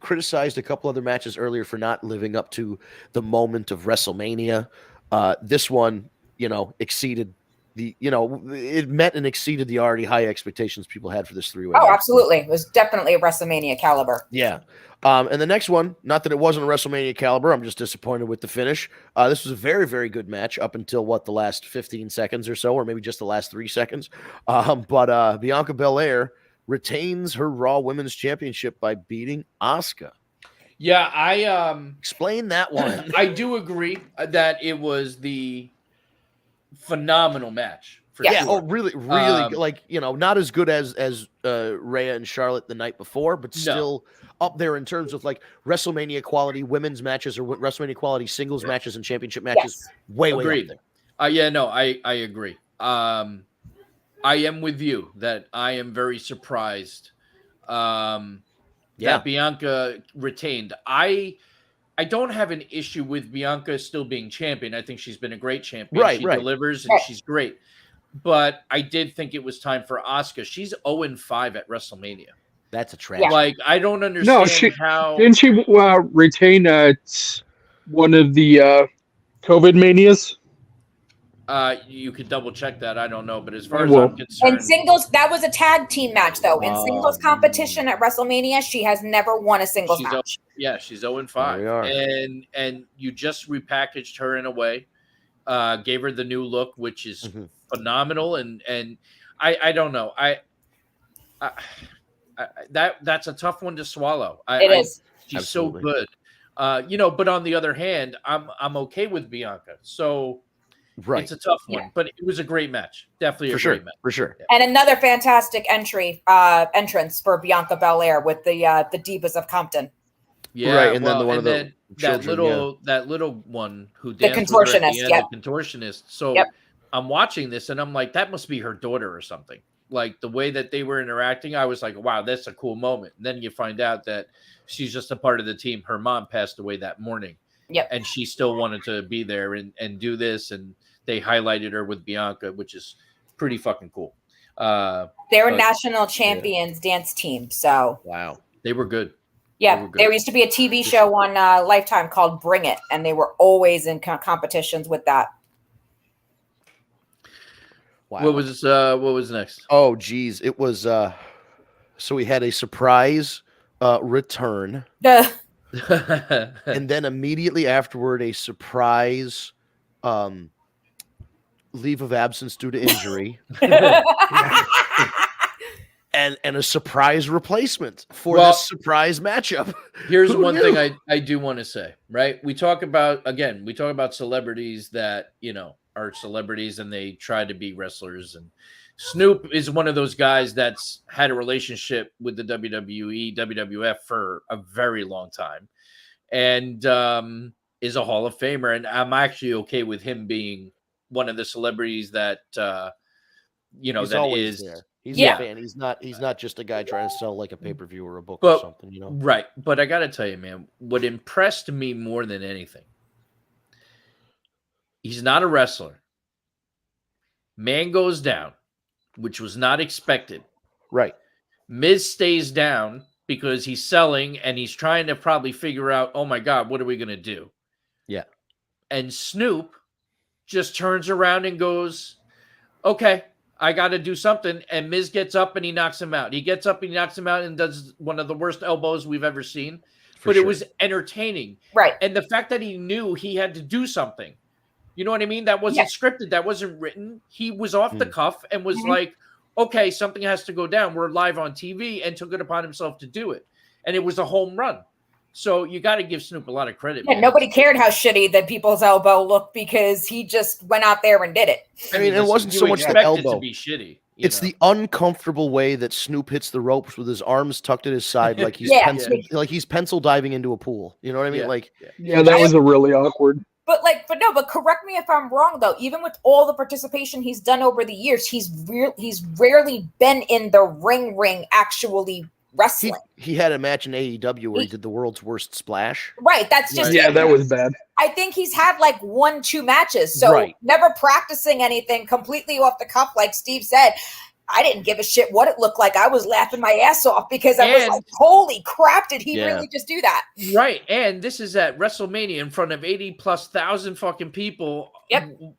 criticized a couple other matches earlier for not living up to the moment of WrestleMania, this one, exceeded it met and exceeded the already high expectations people had for this 3-way. Oh, absolutely. It was definitely a WrestleMania caliber. Yeah. And the next one, not that it wasn't a WrestleMania caliber, I'm just disappointed with the finish. This was a very, very good match up until the last 15 seconds or so, or maybe just the last 3 seconds. But Bianca Belair retains her Raw Women's Championship by beating Asuka. Yeah, I Explain that one. I do agree that it was the phenomenal match. For Yeah. sure. Oh, really, not as good as Rhea and Charlotte the night before, but still up there in terms of like WrestleMania quality women's matches or WrestleMania quality singles matches and championship matches. Yes. Way Agreed. up there. Yeah, no, I agree. I am with you that I am very surprised that Bianca retained. I don't have an issue with Bianca still being champion. I think she's been a great champion. Right, she right. delivers and she's great. But I did think it was time for Asuka. She's 0-5 at WrestleMania. That's a tragedy. Like, I don't understand how. Didn't she retain one of the COVID manias? You could double check that. I don't know. But as far as Well, I'm concerned, In singles, that was a tag team match, though. In singles competition at WrestleMania, she has never won a singles she's match. she's 0-5. There we are. And you just repackaged her in a way, gave her the new look, which is phenomenal. And I don't know. That's a tough one to swallow. It is. She's Absolutely. so good. But on the other hand, I'm okay with Bianca. So Right. it's a tough one, but it was a great match. Definitely a great match. For sure. Yeah. And another fantastic entrance for Bianca Belair with the Divas of Compton. Yeah, right, and then the that children, little one who The danced with her at the contortionist, end, yep. the contortionist. So Yep. I'm watching this and I'm like, that must be her daughter or something. Like the way that they were interacting, I was like, wow, that's a cool moment. And then you find out that she's just a part of the team. Her mom passed away that morning. Yep. And she still wanted to be there and do this. And they highlighted her with Bianca, which is pretty fucking cool. They're a national champions dance team. So wow, they were good. Yeah, there used to be a TV show on Lifetime called Bring It, and they were always in competitions with that. Wow. What was next? Oh, geez. It was so we had a surprise return. And then immediately afterward, a surprise leave of absence due to injury. And a surprise replacement for this surprise matchup. Here's one thing I do want to say, right? We talk about celebrities that, are celebrities and they try to be wrestlers. And Snoop is one of those guys that's had a relationship with the WWE, WWF for a very long time and is a Hall of Famer. And I'm actually okay with him being one of the celebrities that, he's that always is there. He's a fan. He's not just a guy trying to sell like a pay-per-view or a book or something, Right. But I got to tell you, man, what impressed me more than anything, he's not a wrestler. Man goes down, which was not expected. Right. Miz stays down because he's selling and he's trying to probably figure out, oh my God, what are we going to do? Yeah. And Snoop just turns around and goes, okay, I got to do something. And Miz gets up and he knocks him out. He gets up and he knocks him out and does one of the worst elbows we've ever seen. It was entertaining. Right. And the fact that he knew he had to do something, you know what I mean? That wasn't scripted. That wasn't written. He was off the cuff and was like, okay, something has to go down. We're live on TV, and took it upon himself to do it. And it was a home run. So you got to give Snoop a lot of credit. Yeah, nobody cared how shitty the people's elbow looked because he just went out there and did it. I mean, it wasn't so much the elbow. It to be shitty. It's the uncomfortable way that Snoop hits the ropes with his arms tucked at his side, like he's he's pencil diving into a pool. You know what I mean? That was a really awkward. But correct me if I'm wrong though. Even with all the participation he's done over the years, he's rarely been in the ring actually wrestling. He had a match in AEW where he did the world's worst splash. Right. That's just that was bad. I think he's had 1-2 matches. So never practicing anything, completely off the cuff, like Steve said. I didn't give a shit what it looked like. I was laughing my ass off because I was like, holy crap, did he really just do that? Right. And this is at WrestleMania in front of 80,000+ fucking people,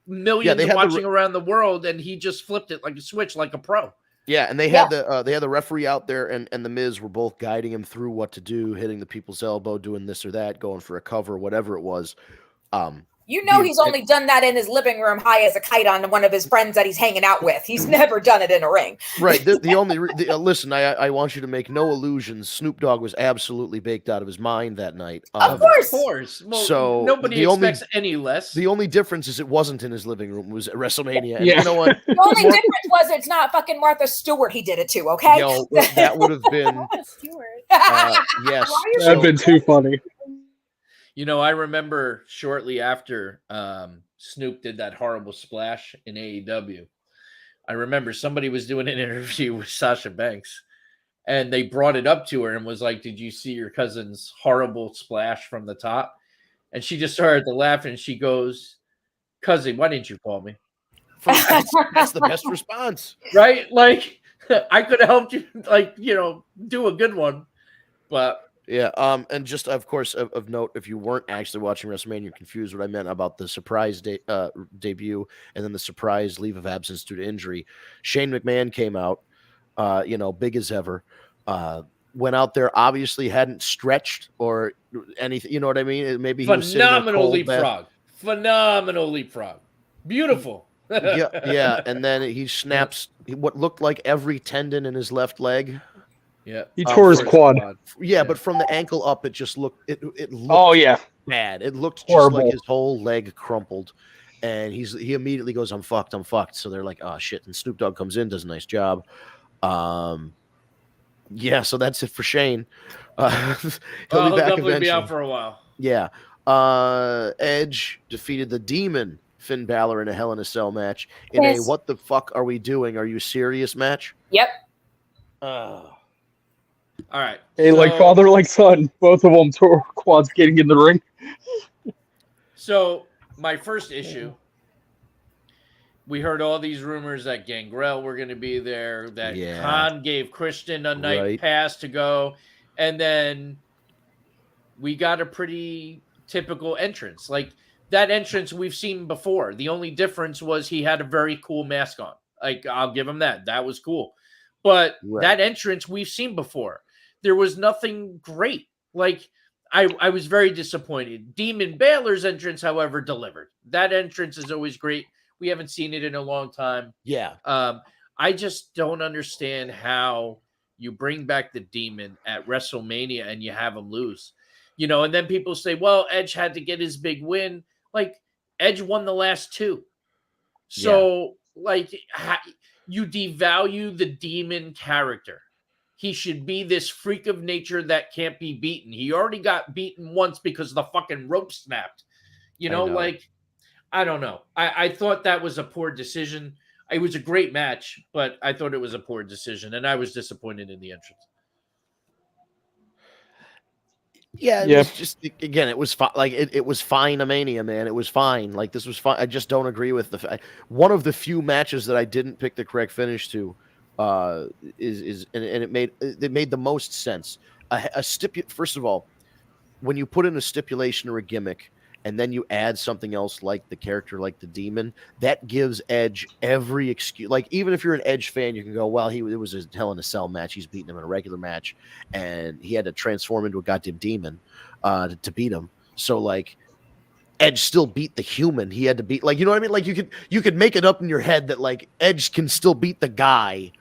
millions watching around the world, and he just flipped it like a switch, like a pro. Yeah, and they had the referee out there and the Miz were both guiding him through what to do, hitting the people's elbow, doing this or that, going for a cover, whatever it was. He's only done that in his living room, high as a kite on one of his friends that he's hanging out with. He's never done it in a ring. Right. Listen, I want you to make no illusions. Snoop Dogg was absolutely baked out of his mind that night. Of course. Well, so nobody expects any less. The only difference is it wasn't in his living room. It was at WrestleMania. And you know what? The only difference was it's not fucking Martha Stewart he did it to, okay? That would have been... Martha Stewart. Yes. That would have been too funny. I remember shortly after Snoop did that horrible splash in AEW, I remember somebody was doing an interview with Sasha Banks, and they brought it up to her and was like, did you see your cousin's horrible splash from the top? And she just started to laugh, and she goes, cousin, why didn't you call me? That's the best response. Right? I could have helped you, do a good one, but... Yeah, and just of course of note, if you weren't actually watching WrestleMania, you're confused what I meant about the surprise debut and then the surprise leave of absence due to injury. Shane McMahon came out, big as ever. Went out there, obviously hadn't stretched or anything. You know what I mean? Maybe he was phenomenal leapfrog, beautiful. yeah, and then he snaps what looked like every tendon in his left leg. Yeah. He tore his First quad. Yeah, but from the ankle up, it just looked it looked Oh yeah, bad. It looked just horrible. like his whole leg crumpled. And he immediately goes, I'm fucked. So they're like, oh shit. And Snoop Dogg comes in, does a nice job. Yeah, so that's it for Shane. He'll be back definitely eventually. be out for a while. Yeah. Edge defeated the Demon Finn Balor in a Hell in a Cell match in a Yes. what the fuck are we doing? Are you serious match? Yep. All right. Hey, like father, like son. Both of them tore quads getting in the ring. So my first issue, we heard all these rumors that Gangrel were going to be there, that Khan gave Christian a night pass to go, and then we got a pretty typical entrance. Like that entrance we've seen before. The only difference was he had a very cool mask on. Like I'll give him that. That was cool. But that entrance we've seen before. There was nothing great. Like I was very disappointed. Demon Balor's entrance, however, delivered. That entrance is always great. We haven't seen it in a long time. Yeah. I just don't understand how you bring back the Demon at WrestleMania and you have him lose. And then people say, well, Edge had to get his big win. Like, Edge won the last two. So, you devalue the Demon character. He should be this freak of nature that can't be beaten. He already got beaten once because the fucking rope snapped. I don't know. I thought that was a poor decision. It was a great match, but I thought it was a poor decision, and I was disappointed in the entrance. Yeah, it was just again, it was it was fine. Mania, man, it was fine. Like this was fine. I just don't agree with one of the few matches that I didn't pick the correct finish to. Is and it made the most sense. First of all, when you put in a stipulation or a gimmick, and then you add something else like the character, like the Demon, that gives Edge every excuse. Like, even if you're an Edge fan, you can go, well, it was a Hell in a Cell match. He's beating him in a regular match, and he had to transform into a goddamn demon to beat him. So, like, Edge still beat the human. He had to beat, like, you know what I mean? Like, you could make it up in your head that, like, Edge can still beat the guy,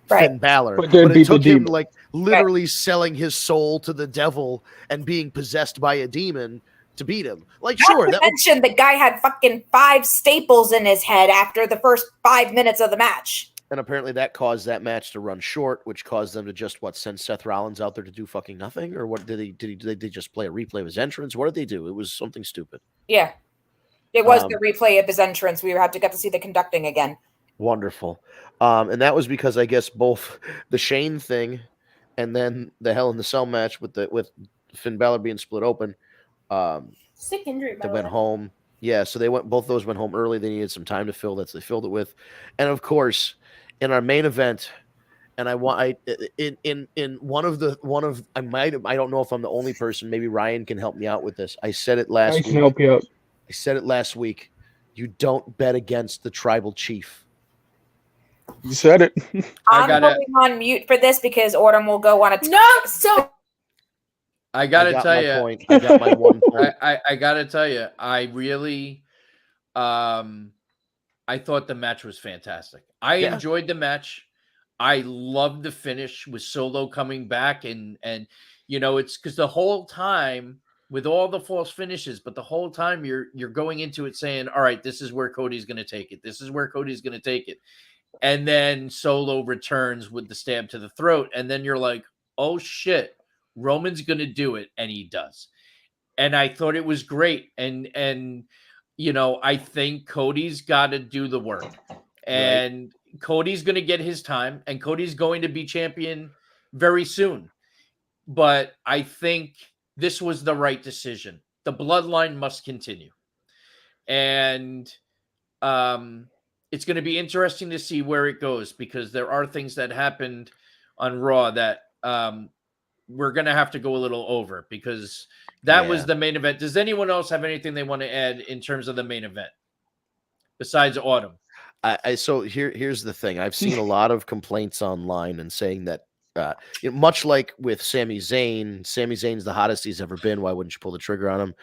Finn Balor, but it took him like literally selling his soul to the devil and being possessed by a demon to beat him. Like, sure, that mentioned the guy had fucking 5 staples in his head after the first 5 minutes of the match. And apparently that caused that match to run short, which caused them to just send Seth Rollins out there to do fucking nothing, or what did they just play a replay of his entrance? What did they do? It was something stupid. Yeah, it was the replay of his entrance. We had to get to see the conducting again. Wonderful. And that was because I guess both the Shane thing and then the Hell in the Cell match with Finn Balor being split open. Sick injury. They went home. Yeah, so both those went home early. They needed some time to fill. They filled it with. And of course, in our main event, and I don't know if I'm the only person, maybe Ryan can help me out with this. I said it last week. I can help you out. I said it last week. You don't bet against the tribal chief. You said it. I'm going on mute for this because Autumn will go on a I gotta tell you, I got my one point. I gotta tell you, I really, I thought the match was fantastic. I enjoyed the match. I loved the finish with Solo coming back, and it's because the whole time with all the false finishes, but the whole time you're going into it saying, all right, this is where Cody's going to take it. This is where Cody's going to take it. And then Solo returns with the stab to the throat. And then you're like, oh shit, Roman's going to do it. And he does. And I thought it was great. And I think Cody's got to do the work. And Cody's going to get his time. And Cody's going to be champion very soon. But I think this was the right decision. The bloodline must continue. And it's going to be interesting to see where it goes, because there are things that happened on Raw that we're going to have to go a little over, because that was the main event. Does anyone else have anything they want to add in terms of the main event besides Autumn? So here's the thing. I've seen a lot of complaints online and saying that much like with Sami Zayn's the hottest he's ever been. Why wouldn't you pull the trigger on him?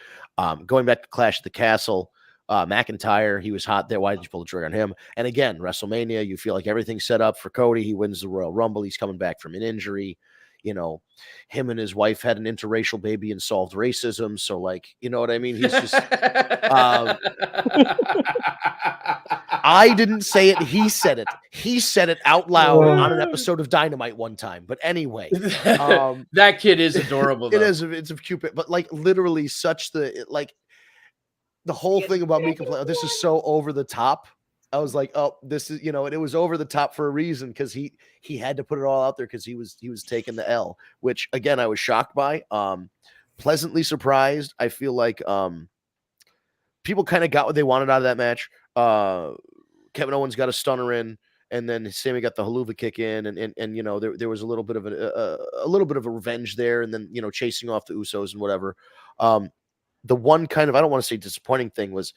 Going back to Clash at the Castle, McIntyre, he was hot there. Why did you pull the trigger on him? And again, WrestleMania, you feel like everything's set up for Cody. He wins the Royal Rumble. He's coming back from an injury. him and his wife had an interracial baby and solved racism. So like, you know what I mean? He's just, I didn't say it. He said it. He said it out loud on an episode of Dynamite one time. But anyway, that kid is adorable. Though. It is. It's a cute, but like literally the whole thing about me complaining, this is so over the top. I was like, oh, this is, and it was over the top for a reason, because he had to put it all out there because he was taking the L, which again, I was shocked by, pleasantly surprised. I feel like people kind of got what they wanted out of that match. Kevin Owens got a stunner in, and then Sammy got the haluva kick in, and there was a little bit of a revenge there, and then chasing off the Usos and whatever. The one kind of, I don't want to say disappointing thing was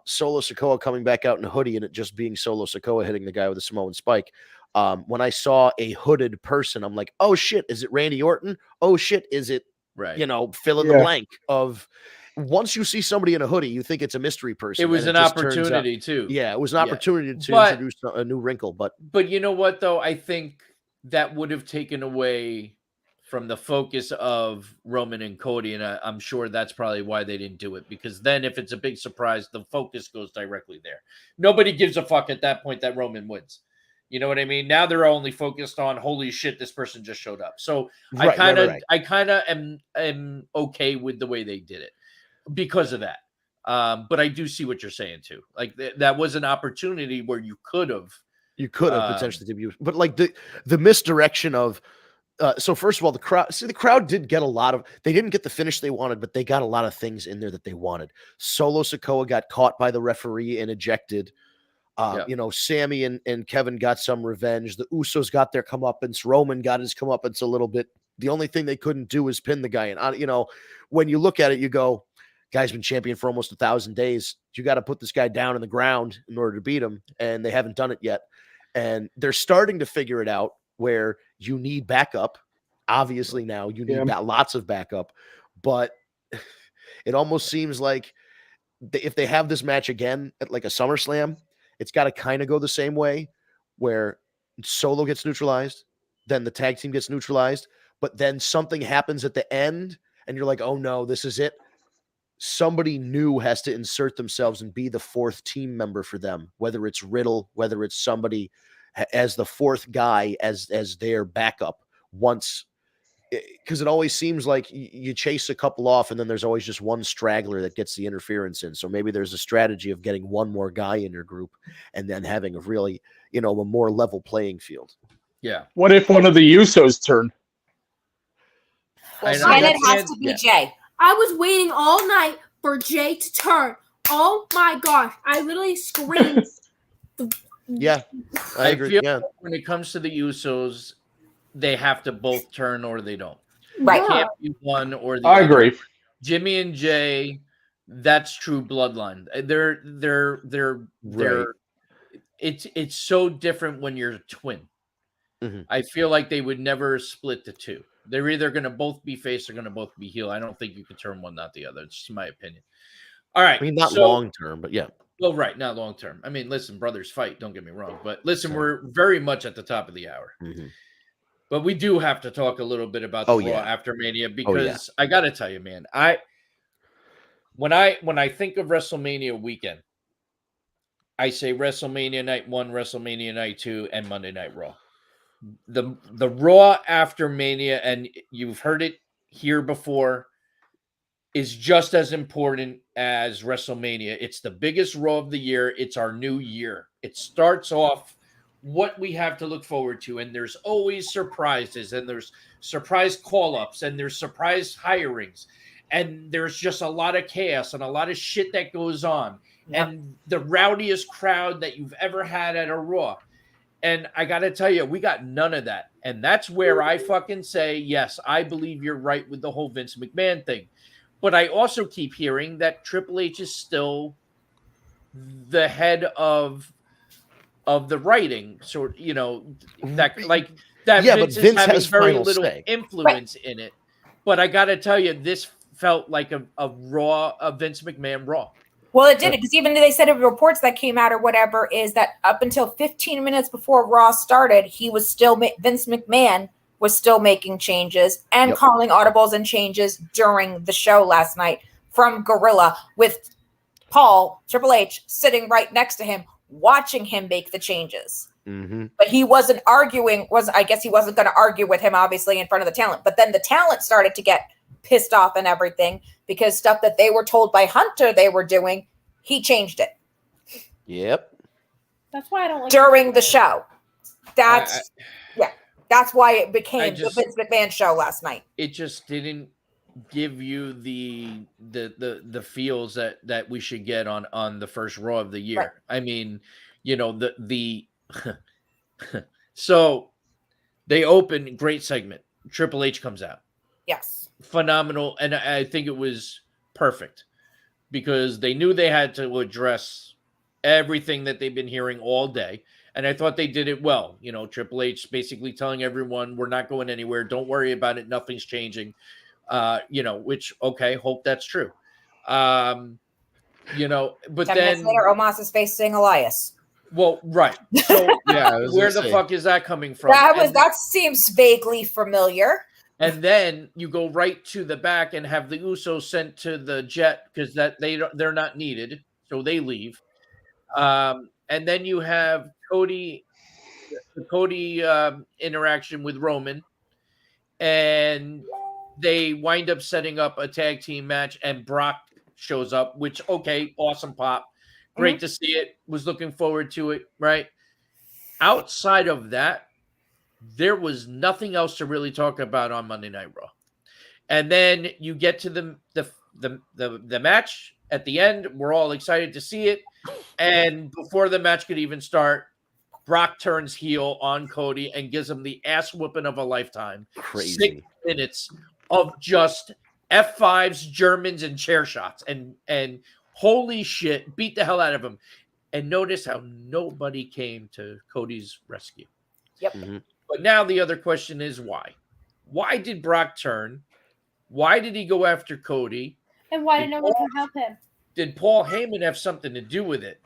Solo Sikoa coming back out in a hoodie and it just being Solo Sikoa hitting the guy with a Samoan spike. When I saw a hooded person, I'm like, oh shit, is it Randy Orton? Oh shit, is it, right? Fill in the blank of. Once you see somebody in a hoodie, you think it's a mystery person. It was an opportunity too. Yeah, it was an opportunity to introduce a new wrinkle. But you know what, though? I think that would have taken away from the focus of Roman and Cody, and I'm sure that's probably why they didn't do it, because then if it's a big surprise, the focus goes directly there. Nobody gives a fuck at that point that Roman wins. You know what I mean? Now they're only focused on, holy shit, this person just showed up. So I kind of am okay with the way they did it because of that. But I do see what you're saying too. Like that was an opportunity where you could have potentially debuted, but like the misdirection of. So first of all, the crowd did get they didn't get the finish they wanted, but they got a lot of things in there that they wanted. Solo Sikoa got caught by the referee and ejected. Sammy and Kevin got some revenge. The Usos got their comeuppance. Roman got his comeuppance a little bit. The only thing they couldn't do is pin the guy. And when you look at it, you go, guy's been champion for almost 1,000 days. You got to put this guy down in the ground in order to beat him. And they haven't done it yet. And they're starting to figure it out, where you need backup. Obviously now you need lots of backup, but it almost seems like if they have this match again at like a SummerSlam, it's got to kind of go the same way, where Solo gets neutralized, then the tag team gets neutralized, but then something happens at the end and you're like, oh no, this is it. Somebody new has to insert themselves and be the fourth team member for them, whether it's Riddle, whether it's somebody as the fourth guy as their backup once, because it always seems like you chase a couple off and then there's always just one straggler that gets the interference in. So maybe there's a strategy of getting one more guy in your group and then having a really, a more level playing field. Yeah. What if one of the Usos turn? And it has to be Jay. I was waiting all night for Jay to turn. Oh my gosh. I literally screamed. Yeah, I agree. Feel like when it comes to the Usos, they have to both turn or they don't. Right. It can't be one or the I other. agree. Jimmy and Jay, that's true bloodline. They're it's so different when you're a twin. Mm-hmm. I feel like they would never split the two. They're either going to both be face or going to both be heel. I don't think you can turn one, not the other. It's just my opinion. All right. I mean, not long term, but yeah. Well, right, not long term. I mean, listen, brothers fight. Don't get me wrong, but listen, we're very much at the top of the hour. Mm-hmm. But we do have to talk a little bit about the Raw after Mania, because I got to tell you, man, when I think of WrestleMania weekend, I say WrestleMania Night 1, WrestleMania Night 2, and Monday Night Raw. The Raw after Mania, and you've heard it here before, is just as important as WrestleMania. It's the biggest Raw of the year. It's our new year. It starts off what we have to look forward to, and there's always surprises, and there's surprise call-ups, and there's surprise hirings, and there's just a lot of chaos and a lot of shit that goes on, and the rowdiest crowd that you've ever had at a Raw. And I got to tell you, we got none of that. And that's where I fucking say, yes, I believe you're right with the whole Vince McMahon thing. But I also keep hearing that Triple H is still the head of the writing. So, that like that Vince is having very little influence in it. But I got to tell you, this felt like a Vince McMahon Raw. Well, it did, because even they said in reports that came out or whatever, is that up until 15 minutes before Raw started, he was still Vince McMahon was still making changes and Yep. calling audibles and changes during the show last night from Gorilla, with Paul, Triple H, sitting right next to him, watching him make the changes. Mm-hmm. But he wasn't arguing. I guess he wasn't going to argue with him, obviously, in front of the talent. But then the talent started to get pissed off and everything because stuff that they were told by Hunter they were doing, he changed it. Yep. That's why I don't like during the show. That's why it became the Vince McMahon show last night. It just didn't give you the feels that we should get on the first Raw of the year. Right. I mean, you know, the so they open, great segment. Triple H comes out. Yes. Phenomenal. And I think it was perfect because they knew they had to address everything that they've been hearing all day. And I thought they did it well. You know, Triple H basically telling everyone, we're not going anywhere. Don't worry about it. Nothing's changing. You know, which, okay, hope that's true. You know, but 10 then minutes later, Omos is facing Elias. Well, right. So Yeah, where the fuck is that coming from? That seems vaguely familiar. And then you go right to the back and have the Usos sent to the jet because they're not needed, so they leave. And then you have the Cody interaction with Roman, and they wind up setting up a tag team match, and Brock shows up, which, okay, awesome pop. Great to see it. Was looking forward to it, right? Outside of that, there was nothing else to really talk about on Monday Night Raw. And then you get to the match at the end. We're all excited to see it. And before the match could even start, Brock turns heel on Cody and gives him the ass whooping of a lifetime. Crazy. 6 minutes of just F5s, Germans, and chair shots. And holy shit, beat the hell out of him. And notice how nobody came to Cody's rescue. Yep. Mm-hmm. But now the other question is why? Why did Brock turn? Why did he go after Cody? And why did no one come help him? Did Paul Heyman have something to do with it?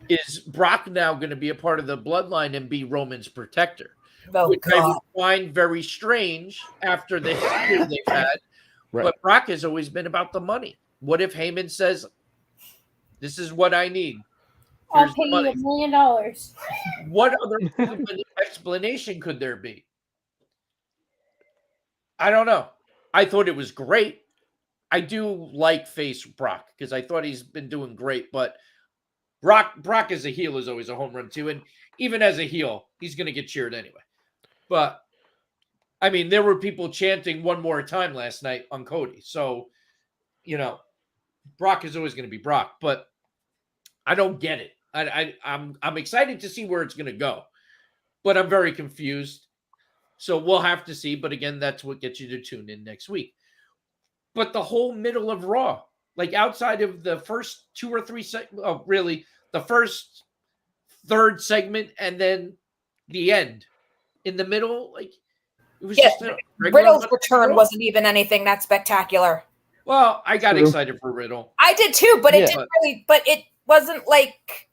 Is Brock now going to be a part of the bloodline and be Roman's protector? Oh, Which I God. would find very strange after the history they've had. Right. But Brock has always been about the money. What if Heyman says, this is what I need? I'll Here's pay the you money. $1 million. What other explanation could there be? I don't know. I thought it was great. I do like face Brock because I thought he's been doing great, but Brock as a heel is always a home run too. And even as a heel, he's going to get cheered anyway. But I mean, there were people chanting one more time last night on Cody. So, you know, Brock is always going to be Brock, but I don't get it. I'm excited to see where it's going to go, but I'm very confused. So we'll have to see. But again, that's what gets you to tune in next week. But the whole middle of Raw, like outside of the first 2 or 3 really the first third segment and then the end in the middle, like it was just a regular Riddle's return Raw. wasn't even anything that spectacular. Well, I got True. excited for Riddle. I did too, but Yeah. it didn't really. But it wasn't like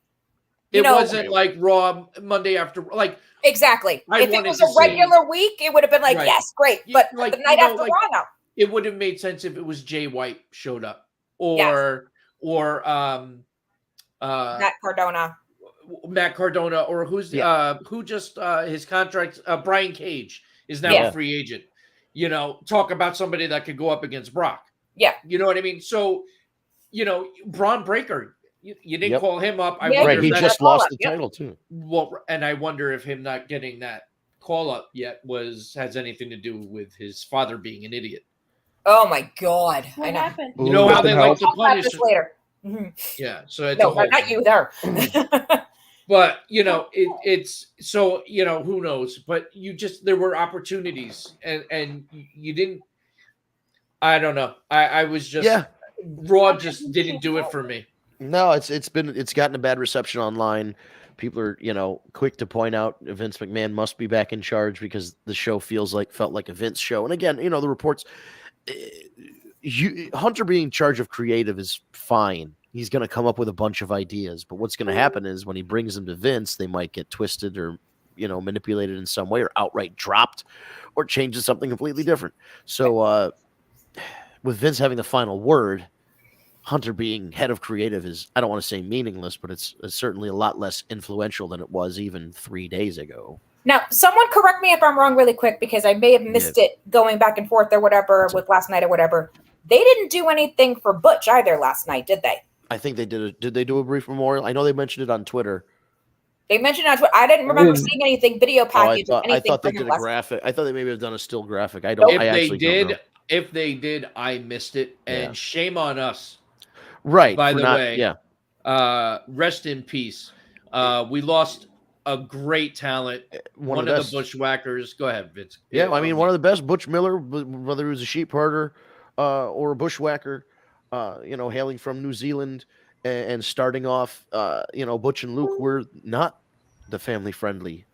It wasn't like Raw Monday after, like exactly. I If it wanted was to a regular week, it would have been like, Right. yes, great. You- But like, the night you know, after like- Raw, no. it would have made sense if it was Jay White showed up or Matt Cardona. Matt Cardona, or who just his contract, Brian Cage is now Yeah. a free agent. You know, talk about somebody that could go up against Brock. Yeah. You know what I mean? So, you know, Braun Breaker, you didn't Yep. call him up. I Yeah, wonder Right, if he that- just call lost up, the yep. title too. well, and I wonder if him not getting that call up yet has anything to do with his father being an idiot. Oh my God! What I know. happened? You know how they like to I'll talk about punish. this later. Mhm. Yeah, so it's No, a whole not thing. you there. But you know, it's so, you know, who knows? But there were opportunities, and you didn't. I don't know. I was just Raw just didn't do it for me. No, it's gotten a bad reception online. People are, quick to point out Vince McMahon must be back in charge because the show felt like a Vince show. And again, the reports, Hunter being in charge of creative is fine. He's going to come up with a bunch of ideas, but what's going to happen is when he brings them to Vince, they might get twisted or manipulated in some way or outright dropped or changed to something completely different. So with Vince having the final word, Hunter being head of creative is, I don't want to say meaningless, but it's certainly a lot less influential than it was even 3 days ago. Now, someone correct me if I'm wrong really quick, because I may have missed it going back and forth or whatever with last night or whatever. They didn't do anything for Butch either last night, did they? I think they did. Did they do a brief memorial? I know they mentioned it on Twitter. They mentioned on Twitter. I didn't remember seeing anything video package. I thought they did a graphic. I thought they maybe have done a still graphic. I If they did, I missed it, and shame on us. Right. By the way, rest in peace. We lost a great talent, one of the Bushwhackers. Go ahead, Vince. Yeah, I mean, one of the best, Butch Miller, whether he was a sheep herder or a bushwhacker, hailing from New Zealand and starting off, Butch and Luke were not the family-friendly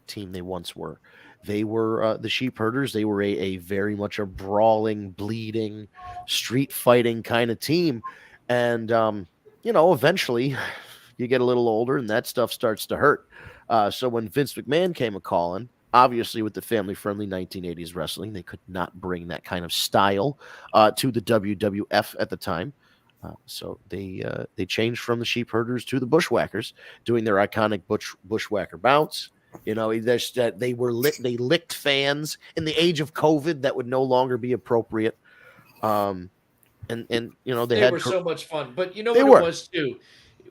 team they once were. They were the sheep herders. They were a very much a brawling, bleeding, street fighting kind of team. And, eventually you get a little older and that stuff starts to hurt. So when Vince McMahon came a-calling, obviously with the family-friendly 1980s wrestling, they could not bring that kind of style to the WWF at the time. So they changed from the sheep herders to the bushwhackers, doing their iconic bushwhacker bounce. They licked fans in the age of COVID that would no longer be appropriate. They were so much fun. But you know what it was too?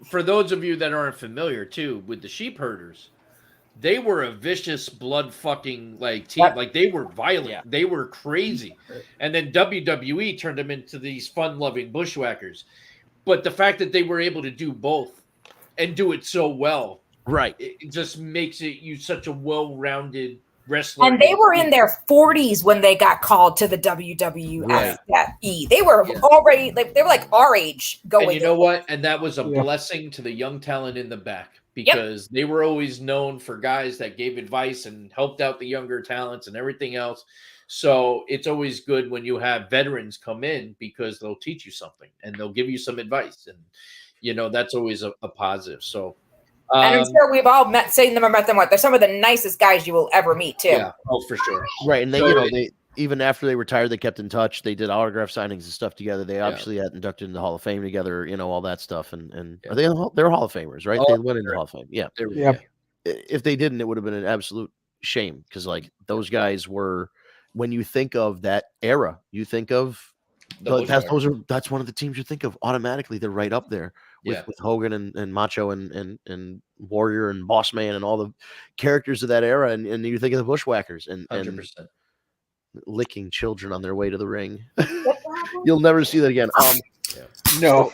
For those of you that aren't familiar too with the sheep herders, they were a vicious blood fucking team. Like they were violent. They were crazy. And then WWE turned them into these fun-loving bushwhackers. But the fact that they were able to do both and do it so well, right, it just makes you such a well-rounded wrestler. And they were in their 40s when they got called to the WWF. Right. They were already they were like our age going. And you know what? And that was a blessing to the young talent in the back, because they were always known for guys that gave advice and helped out the younger talents and everything else. So it's always good when you have veterans come in, because they'll teach you something and they'll give you some advice, and that's always a positive. So. And I'm sure we've all met them. They're some of the nicest guys you will ever meet, too. Yeah, for sure. Right, and they even after they retired, they kept in touch. They did autograph signings and stuff together. They obviously got inducted in the Hall of Fame together. All that stuff. And they're Hall of Famers, right? They went into the Hall of Fame. Yeah. If they didn't, it would have been an absolute shame, because those guys were. When you think of that era, you think of that's one of the teams you think of automatically. They're right up there. With Hogan and Macho and Warrior and Boss Man and all the characters of that era, and you think of the Bushwhackers and 100%. Licking children on their way to the ring. You'll never see that again. No.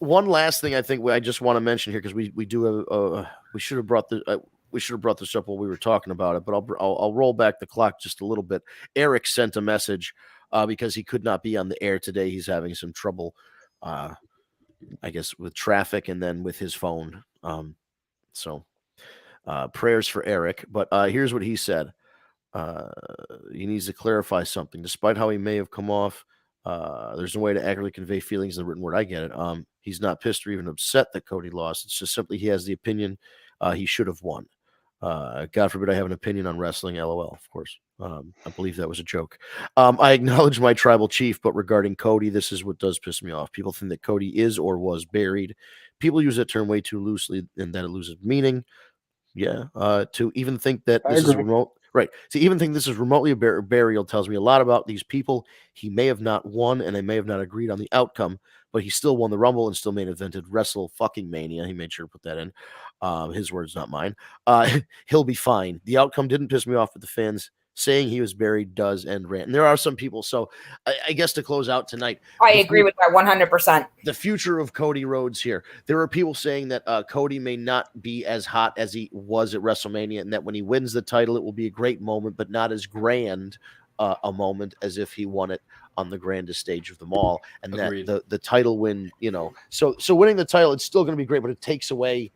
One last thing I think I just want to mention here, because we do we should have brought this up while we were talking about it, but I'll roll back the clock just a little bit. Eric sent a message because he could not be on the air today. He's having some trouble. I guess with traffic and then with his phone. So prayers for Eric. But here's what he said. He needs to clarify something. Despite how he may have come off, there's no way to accurately convey feelings in the written word. I get it. He's not pissed or even upset that Cody lost. It's just simply he has the opinion he should have won. God forbid I have an opinion on wrestling, LOL, of course. I believe that was a joke. I acknowledge my tribal chief, but regarding Cody, this is what does piss me off. People think that Cody is or was buried. People use that term way too loosely and that it loses meaning. Yeah. To even think that this is remote. Right. To even think this is remotely a burial tells me a lot about these people. He may have not won and they may have not agreed on the outcome, but he still won the Rumble and still main evented Wrestle fucking Mania. He made sure to put that in. His words, not mine. He'll be fine. The outcome didn't piss me off, but the fans saying he was buried does end rant. And there are some people. So I guess to close out tonight, I agree with that 100%. The future of Cody Rhodes here. There are people saying that Cody may not be as hot as he was at WrestleMania, and that when he wins the title, it will be a great moment, but not as grand a moment as if he won it on the grandest stage of them all. And Agreed. That the title win, so winning the title, it's still going to be great, but it takes away,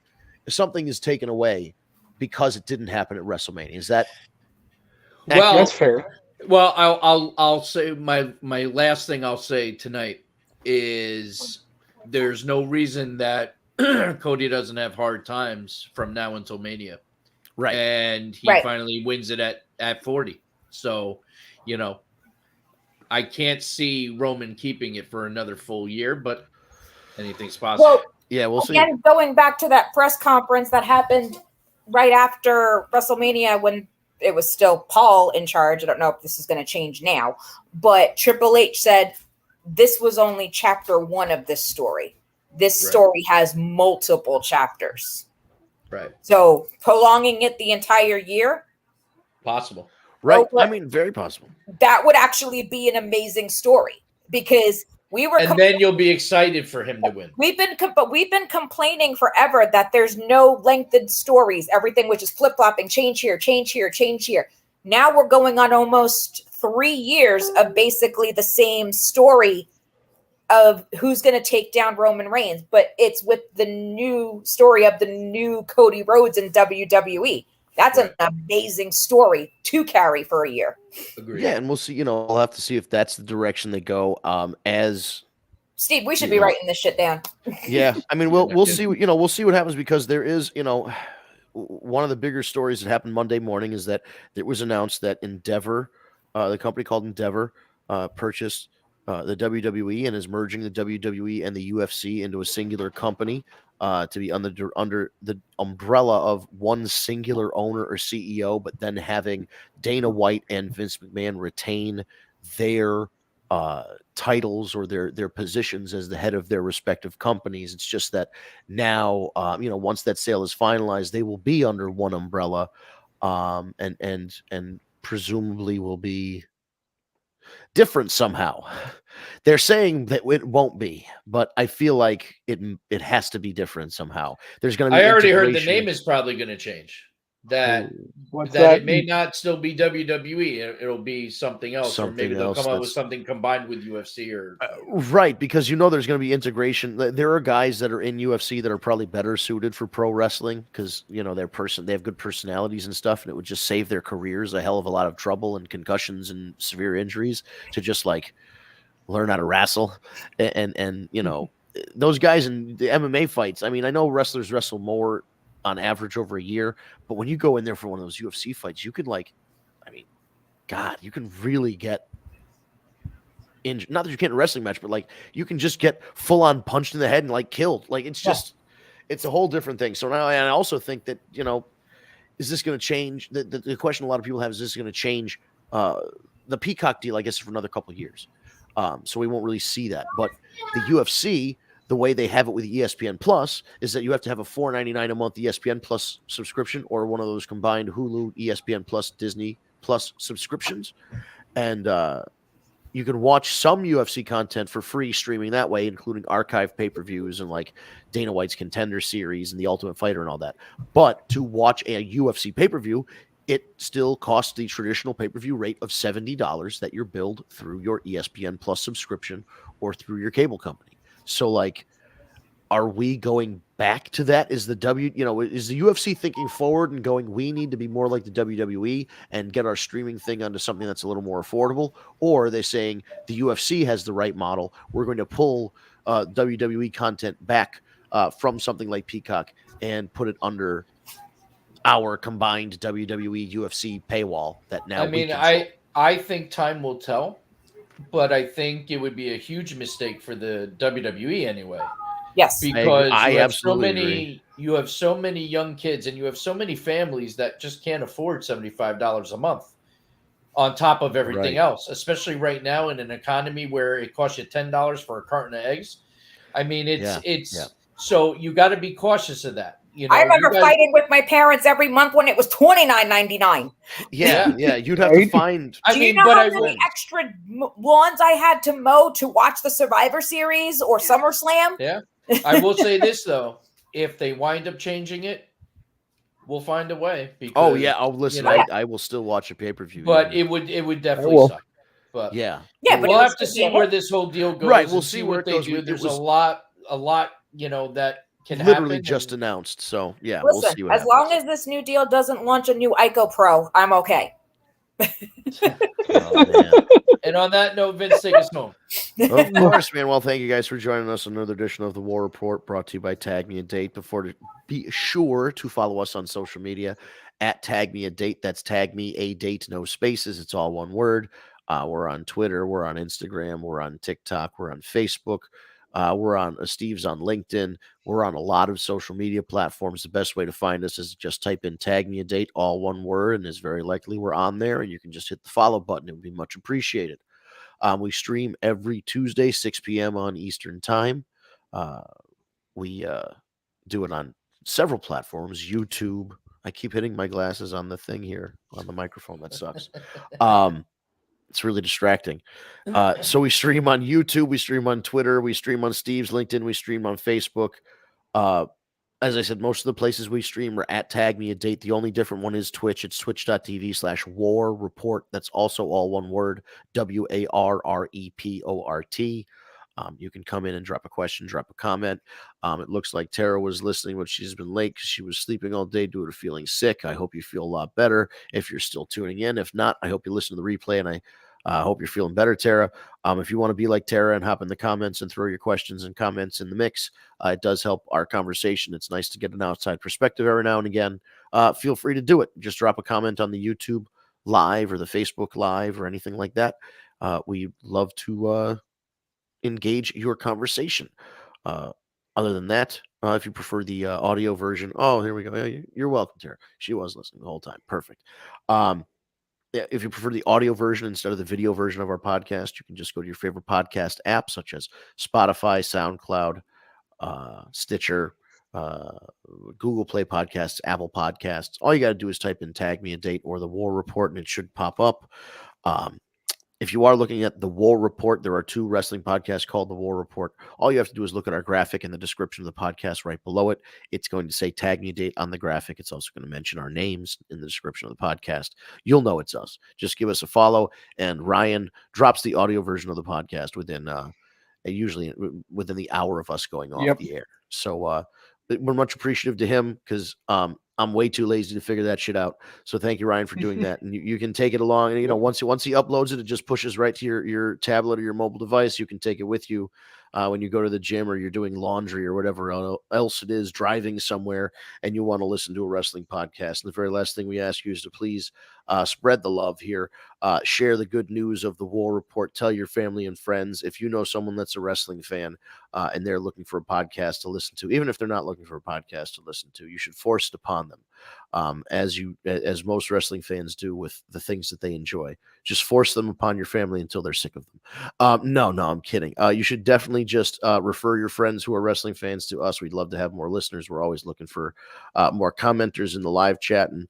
something is taken away because it didn't happen at WrestleMania. Is that? Well, that's fair. Well, I'll say my last thing I'll say tonight is there's no reason that Cody doesn't have hard times from now until Mania. Right. And he Right. finally wins it at 40. So, I can't see Roman keeping it for another full year, but anything's possible. Well, yeah, we'll see. Again, going back to that press conference that happened right after WrestleMania when it was still Paul in charge. I don't know if this is going to change now, but Triple H said this was only chapter 1 of this story. This story has multiple chapters. Right. So prolonging it the entire year? Possible. Right. I mean, very possible. That would actually be an amazing story because then you'll be excited for him to win. We've been complaining forever that there's no lengthened stories. Everything was just flip-flopping, change here, change here, change here. Now we're going on almost 3 years of basically the same story of who's going to take down Roman Reigns, but it's with the new story of the new Cody Rhodes in WWE. That's an amazing story to carry for a year. Agreed. Yeah, and we'll see. We'll have to see if that's the direction they go. As Steve, we should be writing this shit down. Yeah, I mean, we'll see. We'll see what happens because there is, one of the bigger stories that happened Monday morning is that it was announced that Endeavor, the company called Endeavor, purchased the WWE and is merging the WWE and the UFC into a singular company to be under the umbrella of one singular owner or CEO, but then having Dana White and Vince McMahon retain their titles or their positions as the head of their respective companies. It's just that now, once that sale is finalized, they will be under one umbrella, and presumably will be different somehow. They're saying that it won't be, but I feel like it has to be different somehow. There's going to be. I already heard the name is probably going to change. That it may not still be WWE. It'll be something else, or maybe they'll come up with something combined with UFC or right, because there's going to be integration. There are guys that are in UFC that are probably better suited for pro wrestling because they have good personalities and stuff, and it would just save their careers a hell of a lot of trouble and concussions and severe injuries to just like learn how to wrestle and those guys in the MMA fights. I mean, I know wrestlers wrestle more on average over a year, but when you go in there for one of those UFC fights, you can you can really get injured. Not that you can't in a wrestling match, but you can just get full on punched in the head and killed. It's a whole different thing. So now, and I also think that, is this going to change? The question a lot of people have is this going to change the Peacock deal, I guess, for another couple of years. So we won't really see that. But the UFC, the way they have it with ESPN Plus is that you have to have a $4.99 a month ESPN Plus subscription or one of those combined Hulu, ESPN Plus, Disney Plus subscriptions. And you can watch some UFC content for free streaming that way, including archive pay-per-views and Dana White's Contender Series and The Ultimate Fighter and all that. But to watch a UFC pay-per-view, it still costs the traditional pay-per-view rate of $70 that you're billed through your ESPN Plus subscription or through your cable company. So, are we going back to that? Is the is the UFC thinking forward and going, we need to be more like the WWE and get our streaming thing onto something that's a little more affordable? Or are they saying the UFC has the right model? We're going to pull WWE content back from something like Peacock and put it under our combined WWE UFC paywall that now I think time will tell. But I think it would be a huge mistake for the WWE anyway. Yes, because I absolutely agree. You have so many young kids and you have so many families that just can't afford $75 a month on top of everything else, especially right now in an economy where it costs you $10 for a carton of eggs. I mean, so you got to be cautious of that. I remember fighting with my parents every month when it was $29.99. Yeah, you'd have to find. Do you know how many extra lawns I had to mow to watch the Survivor Series or SummerSlam? Yeah, I will say this though: if they wind up changing it, we'll find a way. Because, listen. I will still watch a pay-per-view, but it would definitely suck. But but we'll have to see where this whole deal goes. Right, we'll see what they do. There's a lot, that can literally happen just announced. So listen, we'll see what happens. As long as this new deal doesn't launch a new Ico Pro, I'm okay. And on that note, Vince, take us home. Of course, man. Well, thank you guys for joining us on another edition of the War Report brought to you by TagMeADate. be sure to follow us on social media at TagMeADate. That's TagMeADate, no spaces. It's all one word. We're on Twitter. We're on Instagram. We're on TikTok. We're on Facebook. We're on Steve's on LinkedIn. We're on a lot of social media platforms. The best way to find us is just type in TagMeADate, all one word, and it's very likely we're on there. And you can just hit the follow button. It would be much appreciated. We stream every Tuesday, 6 p.m. on Eastern Time. We do it on several platforms. YouTube. I keep hitting my glasses on the thing here on the microphone. That sucks. It's really distracting. So we stream on YouTube, we stream on Twitter, we stream on Steve's LinkedIn, we stream on Facebook. As I said, most of the places we stream are at TagMeADate. The only different one is Twitch. It's twitch.tv/War Report. That's also all one word, WARREPORT. You can come in and drop a question, drop a comment. It looks like Tara was listening, but she's been late because she was sleeping all day due to feeling sick. I hope you feel a lot better if you're still tuning in. If not, I hope you listen to the replay, and I hope you're feeling better, Tara. If you want to be like Tara and hop in the comments and throw your questions and comments in the mix, it does help our conversation. It's nice to get an outside perspective every now and again. Feel free to do it. Just drop a comment on the YouTube Live or the Facebook Live or anything like that. We love to engage your conversation. Other than that, if you prefer the audio version, oh, here we go. Yeah, you're welcome, Tara. She was listening the whole time. Perfect. If you prefer the audio version instead of the video version of our podcast, you can just go to your favorite podcast app, such as Spotify, SoundCloud, Stitcher, Google Play Podcasts, Apple Podcasts. All you got to do is type in TagMeADate or the War Report, and it should pop up. If you are looking at the War Report, there are 2 wrestling podcasts called the War Report. All you have to do is look at our graphic in the description of the podcast right below it. It's going to say TagMeADate on the graphic. It's also going to mention our names in the description of the podcast. You'll know it's us. Just give us a follow, and Ryan drops the audio version of the podcast usually within the hour of us going off the air. So we're much appreciative to him because I'm way too lazy to figure that shit out. So thank you, Ryan, for doing that. And you can take it along. And, once he uploads it, it just pushes right to your tablet or your mobile device. You can take it with you when you go to the gym or you're doing laundry or whatever else it is, driving somewhere, and you want to listen to a wrestling podcast. And the very last thing we ask you is to please spread the love here. Share the good news of the War Report. Tell your family and friends. If you know someone that's a wrestling fan and they're looking for a podcast to listen to, even if they're not looking for a podcast to listen to, you should force it upon them, as most wrestling fans do with the things that they enjoy. Just force them upon your family until they're sick of them. No, I'm kidding. You should definitely just refer your friends who are wrestling fans to us. We'd love to have more listeners. We're always looking for more commenters in the live chat and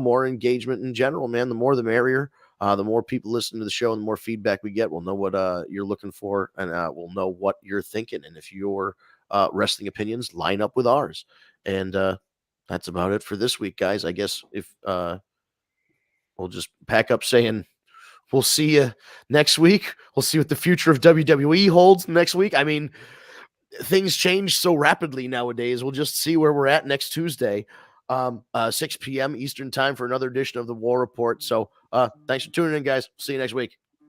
more engagement in general, man. The more the merrier. The more people listen to the show and the more feedback we get, we'll know what you're looking for, and we'll know what you're thinking, and if your wrestling opinions line up with ours. And that's about it for this week, guys. I guess if we'll just pack up saying we'll see you next week. We'll see what the future of WWE holds next week. I mean, things change so rapidly nowadays. We'll just see where we're at next Tuesday. 6 p.m. Eastern time for another edition of the War Report. So thanks for tuning in, guys. See you next week.